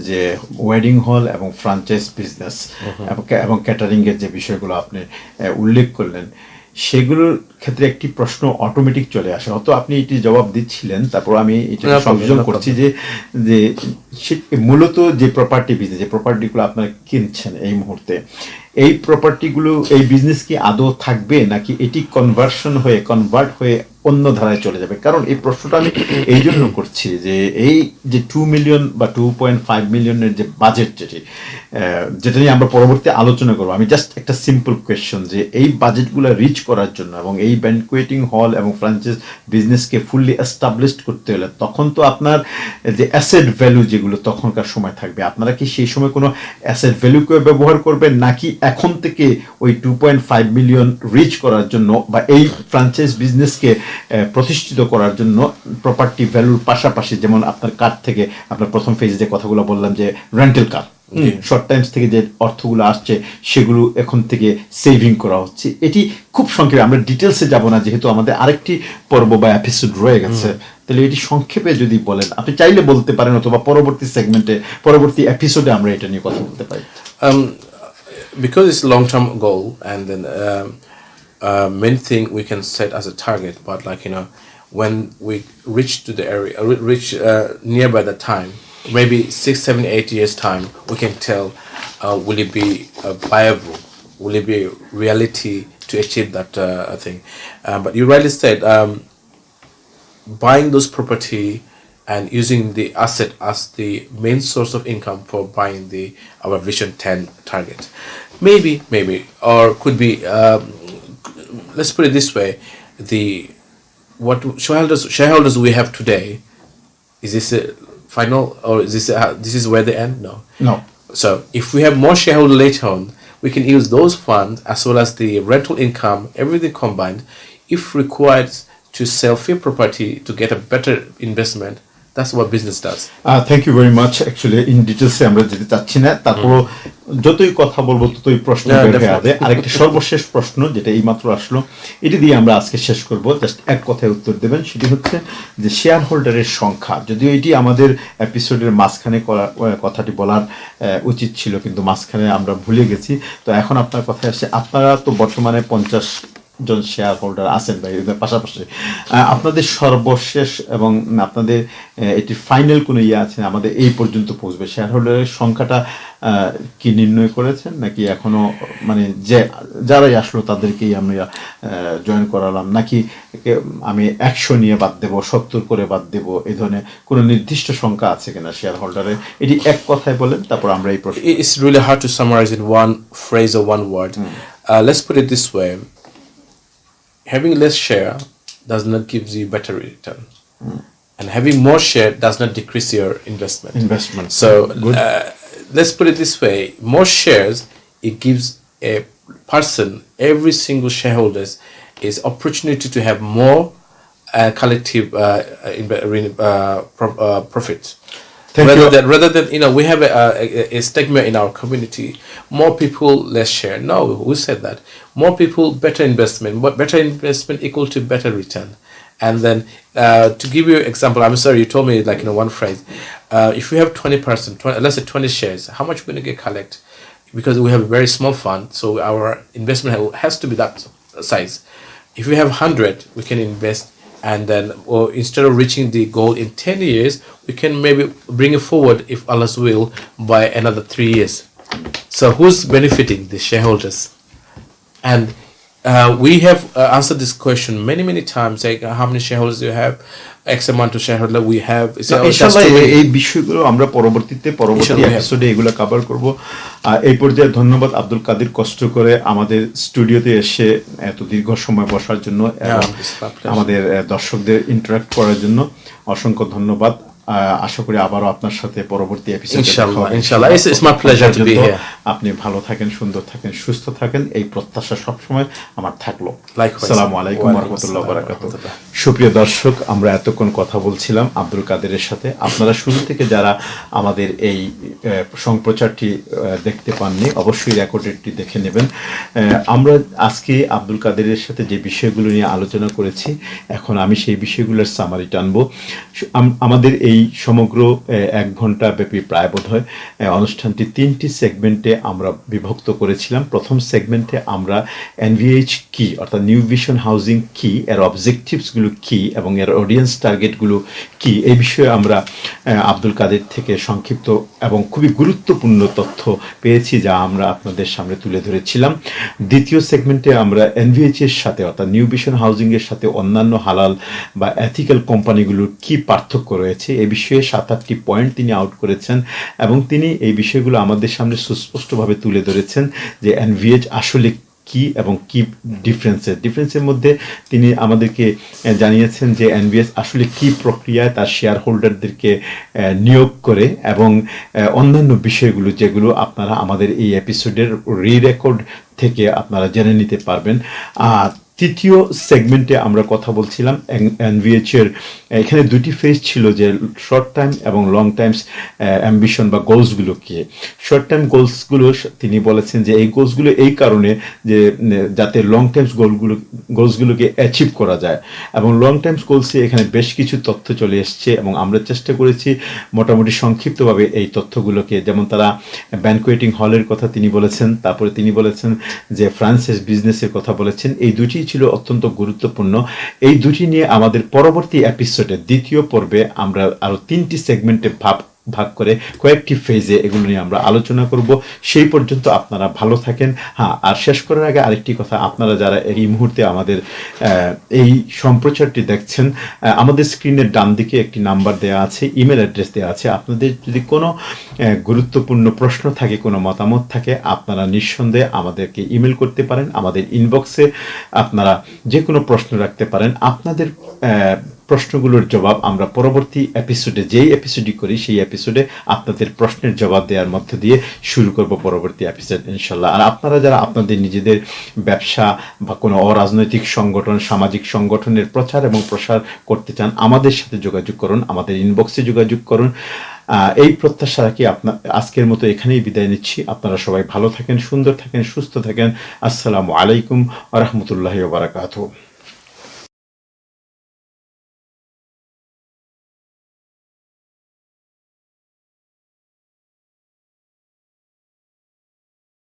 যে ওয়েডিং হল এবং ফ্র্যাঞ্চাইজ বিজনেস এবং ক্যাটারিংয়ের যে বিষয়গুলো আপনি উল্লেখ করলেন, সেগুলোর ক্ষেত্রে একটি প্রশ্ন অটোমেটিক চলে আসে। হয়তো আপনি এটি জবাব দিচ্ছিলেন, তারপর আমি এটা সংযোজন করছি যে মূলত যে প্রপার্টি বিজনেস, যে প্রপার্টিগুলো আপনারা কিনছেন এই মুহূর্তে, এই প্রপার্টিগুলো, এই বিজনেস কি আদৌ থাকবে, নাকি এটি কনভার্ট হয়ে অন্য ধারায় চলে যাবে? কারণ এই প্রশ্নটা আমি এই জন্য করছি যে এই যে 2 মিলিয়ন বা 2.5 মিলিয়নের যে বাজেট, যেটা নিয়ে আমরা পরবর্তী আলোচনা করবো, আমি জাস্ট একটা সিম্পল কোয়েশ্চন যে এই বাজেটগুলো রিচ করার জন্য এবং এই ব্যানকুয়েটিং হল এবং ফ্র্যাঞ্চাইজ বিজনেসকে ফুললি এস্টাবলিশড করতে হলে তখন তো আপনার যে অ্যাসেট ভ্যালু যেগুলো তখনকার সময় থাকবে, আপনারা কি সেই সময় কোনো অ্যাসেট ভ্যালুকে ব্যবহার করবেন, নাকি এখন থেকে ওই 2.5 মিলিয়ন রিচ করার জন্য বা এই ফ্র্যাঞ্চাইজ বিজনেসকে প্রতিষ্ঠিত করার জন্য প্রপার্টি ভ্যালুর পাশাপাশি, যেমন আপনার কার থেকে আপনার প্রথম ফেজে যে কথাগুলো বললাম যে রেন্টাল কার, শর্ট টাইমস থেকে যে অর্থগুলো আসছে সেগুলো এখন থেকে সেভিং করা হচ্ছে, এটি খুব সংক্ষেপে, আমরা ডিটেলসে যাব না যেহেতু আমাদের আরেকটি পর্ব বা এপিসোড রয়ে গেছে, তাহলে এটি সংক্ষেপে যদি বলেন, আপনি চাইলে বলতে পারেন, অথবা পরবর্তী সেগমেন্টে পরবর্তী এপিসোডে আমরা এটা নিয়ে কথা বলতে পারি। Because it's a long-term goal, and then main thing we can set as a target, but like, you know, when we reach to the area, nearby the time, maybe 6, 7, 8 years time, we can tell will it be viable, will it be reality to achieve that thing. But you rightly said, buying those property and using the asset as the main source of income for buying our Vision 10 target, maybe, or could be. Let's put it this way: what shareholders we have today, is this a final, or is this is where they end? No. So if we have more shareholder later on, we can use those funds as well as the rental income, everything combined, if required, to sell few property to get a better investment. That's what business does. Thank you very much. Actually, in details আমরা যেতে চাচ্ছি না, তারপর যতই কথা বলবো ততই প্রশ্ন বের হয়ে আসবে। আরেকটা সর্বশেষ প্রশ্ন যেটা এইমাত্র আসলো, এটি দিয়ে আমরা আজকে শেষ করব। জাস্ট এক কথায় উত্তর দেবেন, সেটি হচ্ছে যে শেয়ার হোল্ডারের সংখ্যা, যদিও এটি আমাদের এপিসোডের মাঝখানে কথাটি বলার উচিত ছিল, কিন্তু মাঝখানে আমরা ভুলে গেছি। তো এখন আপনার কথায় আসছে, আপনারা তো বর্তমানে 50 জন শেয়ার হোল্ডার আছেন ভাই, এদের পাশাপাশি আপনাদের সর্বশেষ এবং আপনাদের এটি ফাইনাল কোনো আছে আমাদের এই পর্যন্ত পৌঁছবে শেয়ার হোল্ডারের সংখ্যাটা কি নির্ণয় করেছেন, নাকি এখনো মানে যে যারাই আসলো তাদেরকেই আমরা জয়েন করালাম, নাকি আমি 100 নিয়ে বাদ দেবো, 70 করে বাদ দেবো, এই ধরনের কোনো নির্দিষ্ট সংখ্যা আছে কিনা শেয়ার হোল্ডারের? এটি এক কথায় বলেন, তারপর আমরা এই প্রশ্ন। It's really hard to summarize in one phrase or one word. Let's put it this way: having less share does not give you better return, and having more share does not decrease your investment. So let's put it this way: more shares, it gives a person, every single shareholder, is opportunity to have more collective profits. Thank rather you. rather than we have a stigma in our community, more people less share. No, who said that? More people, better investment. Better investment equal to better return. And then to give you an example, I'm sorry, you told me like one phrase. If we have 20%, let's say 20 shares, how much we're going to get collect? Because we have a very small fund, so our investment has to be that size. If we have 100, we can invest, and then instead of reaching the goal in 10 years, we can maybe bring it forward, if Allah's will, by another 3 years. So who's benefiting? The shareholders. And we have answered this question many times, like how many shareholders do you have? X amount of shareholder we have. ইনশাআল্লাহ এই বিষয়গুলো আমরা পরবর্তী এপিসোডে এগুলো cover করব। এই পর্যায়ে ধন্যবাদ আব্দুল কাদের কষ্ট করে আমাদের স্টুডিওতে এসে এত দীর্ঘ সময় বসার জন্য এবং আমাদের দর্শকদের ইন্টারঅ্যাক্ট করার জন্য অসংখ্য ধন্যবাদ। আশা করি আবারও আপনার সাথে পরবর্তী এপিসোডে ইনশাআল্লাহ it's my pleasure to be here. আপনি ভালো থাকেন, সুন্দর থাকেন, সুস্থ থাকেন, এই প্রত্যাশা সবসময় আমার থাকলো। Likewise. আসসালামু আলাইকুম ওয়া রাহমাতুল্লাহি ওয়া বারাকাতুহু। সুপ্রিয় দর্শক, আমরা এতক্ষণ কথা বলছিলাম আব্দুল কাদেরের সাথে। আপনারা শুরু থেকে যারা আমাদের এই সম্প্রচারটি দেখতে পাননি, অবশ্যই রেকর্ডেডটি দেখে নেবেন। আমরা আজকে আব্দুল কাদেরের সাথে যে বিষয়গুলো নিয়ে আলোচনা করেছি, এখন আমি সেই বিষয়গুলোর সামারি টানবো। আমাদের এই সমগ্র 1 ঘন্টা ব্যাপী প্রায় বোধহয় অনুষ্ঠানটি 3টি সেগমেন্টে আমরা বিভক্ত করেছিলাম। প্রথম সেগমেন্টে আমরা এনভিএইচ কি অর্থাৎ নিউ ভিশন হাউজিং কি, এর অবজেক্টিভসগুলো কি এবং এর অডিয়েন্স টার্গেটগুলো কি, এই বিষয়ে আমরা আব্দুল কাদের থেকে সংক্ষিপ্ত এবং খুবই গুরুত্বপূর্ণ তথ্য পেয়েছি, যা আমরা আপনাদের সামনে তুলে ধরেছিলাম। দ্বিতীয় সেগমেন্টে আমরা এনভিএইচ এর সাথে অর্থাৎ নিউ ভিশন হাউজিং এর সাথে অন্যান্য হালাল বা এথিক্যাল কোম্পানিগুলোর কি পার্থক্য রয়েছে, এই বিষয়ে 7-8টি পয়েন্ট তিনি আউট করেছেন এবং তিনি এই বিষয়গুলো আমাদের সামনে সুস্পষ্টভাবে তুলে ধরেছেন যে এনভিএইচ আসলে কি এবং কি ডিফারেন্সের মধ্যে তিনি আমাদেরকে জানিয়েছেন যে এনভিএস আসলে কি প্রক্রিয়ায় তার শেয়ার হোল্ডারদেরকে নিয়োগ করে এবং অন্যান্য বিষয়গুলো যেগুলো আপনারা আমাদের এই এপিসোডের রেকর্ড থেকে আপনারা জেনে নিতে পারবেন। আর তৃতীয় সেগমেন্টে আমরা কথা বলছিলাম এনভিএইচ এর এখানে 2টি ফেজ ছিল, যে শর্ট টাইম এবং লং টাইমস অ্যাম্বিশন বা গোলসগুলো কি। শর্ট টাইম গোলসগুলো তিনি বলেছেন যে এই গোলসগুলো এই কারণে যে যাতে লং টাইমস গোলসগুলোকে অ্যাচিভ করা যায়, এবং লং টাইমস গোলসে এখানে বেশ কিছু তথ্য চলে এসছে এবং আমরা চেষ্টা করেছি মোটামুটি সংক্ষিপ্তভাবে এই তথ্যগুলোকে, যেমন তারা ব্যানকোয়েটিং হলের কথা তিনি বলেছেন, তারপরে তিনি বলেছেন যে ফ্রান্সাইজ বিজনেসের কথা বলেছেন। এই দুটি ছিল অত্যন্ত গুরুত্বপূর্ণ। এই দুটি নিয়ে আমাদের পরবর্তী এপিসোডে দ্বিতীয় পর্বে আমরা আরো 3টি সেগমেন্টে ভাগ করে কয়েকটি ফেজে এগুলো নিয়ে আমরা আলোচনা করব। সেই পর্যন্ত আপনারা ভালো থাকেন। হ্যাঁ, আর শেষ করার আগে আরেকটি কথা, আপনারা যারা এই মুহূর্তে আমাদের এই সম্প্রচারটি দেখছেন, আমাদের স্ক্রিনের ডান দিকে একটি নাম্বার দেওয়া আছে, ইমেল অ্যাড্রেস দেওয়া আছে। আপনাদের যদি কোনো গুরুত্বপূর্ণ প্রশ্ন থাকে, কোনো মতামত থাকে, আপনারা নিঃসন্দেহে আমাদেরকে ইমেল করতে পারেন। আমাদের ইনবক্সে আপনারা যে কোনো প্রশ্ন রাখতে পারেন। আপনাদের প্রশ্নগুলোর জবাব আমরা পরবর্তী এপিসোডে, যেই এপিসোডই করি সেই এপিসোডে আপনাদের প্রশ্নের জবাব দেওয়ার মধ্য দিয়ে শুরু করব পরবর্তী এপিসোড ইনশাল্লাহ। আর আপনারা যারা আপনাদের নিজেদের ব্যবসা বা কোনো অরাজনৈতিক সংগঠন, সামাজিক সংগঠনের প্রচার এবং প্রসার করতে চান, আমাদের সাথে যোগাযোগ করুন, আমাদের ইনবক্সে যোগাযোগ করুন। এই প্রত্যাশা রাখি আজকের মতো এখানেই বিদায় নিচ্ছি। আপনারা সবাই ভালো থাকেন, সুন্দর থাকেন, সুস্থ থাকেন। আসসালামু আলাইকুম ওয়া রাহমাতুল্লাহি ওয়া বারাকাতুহু।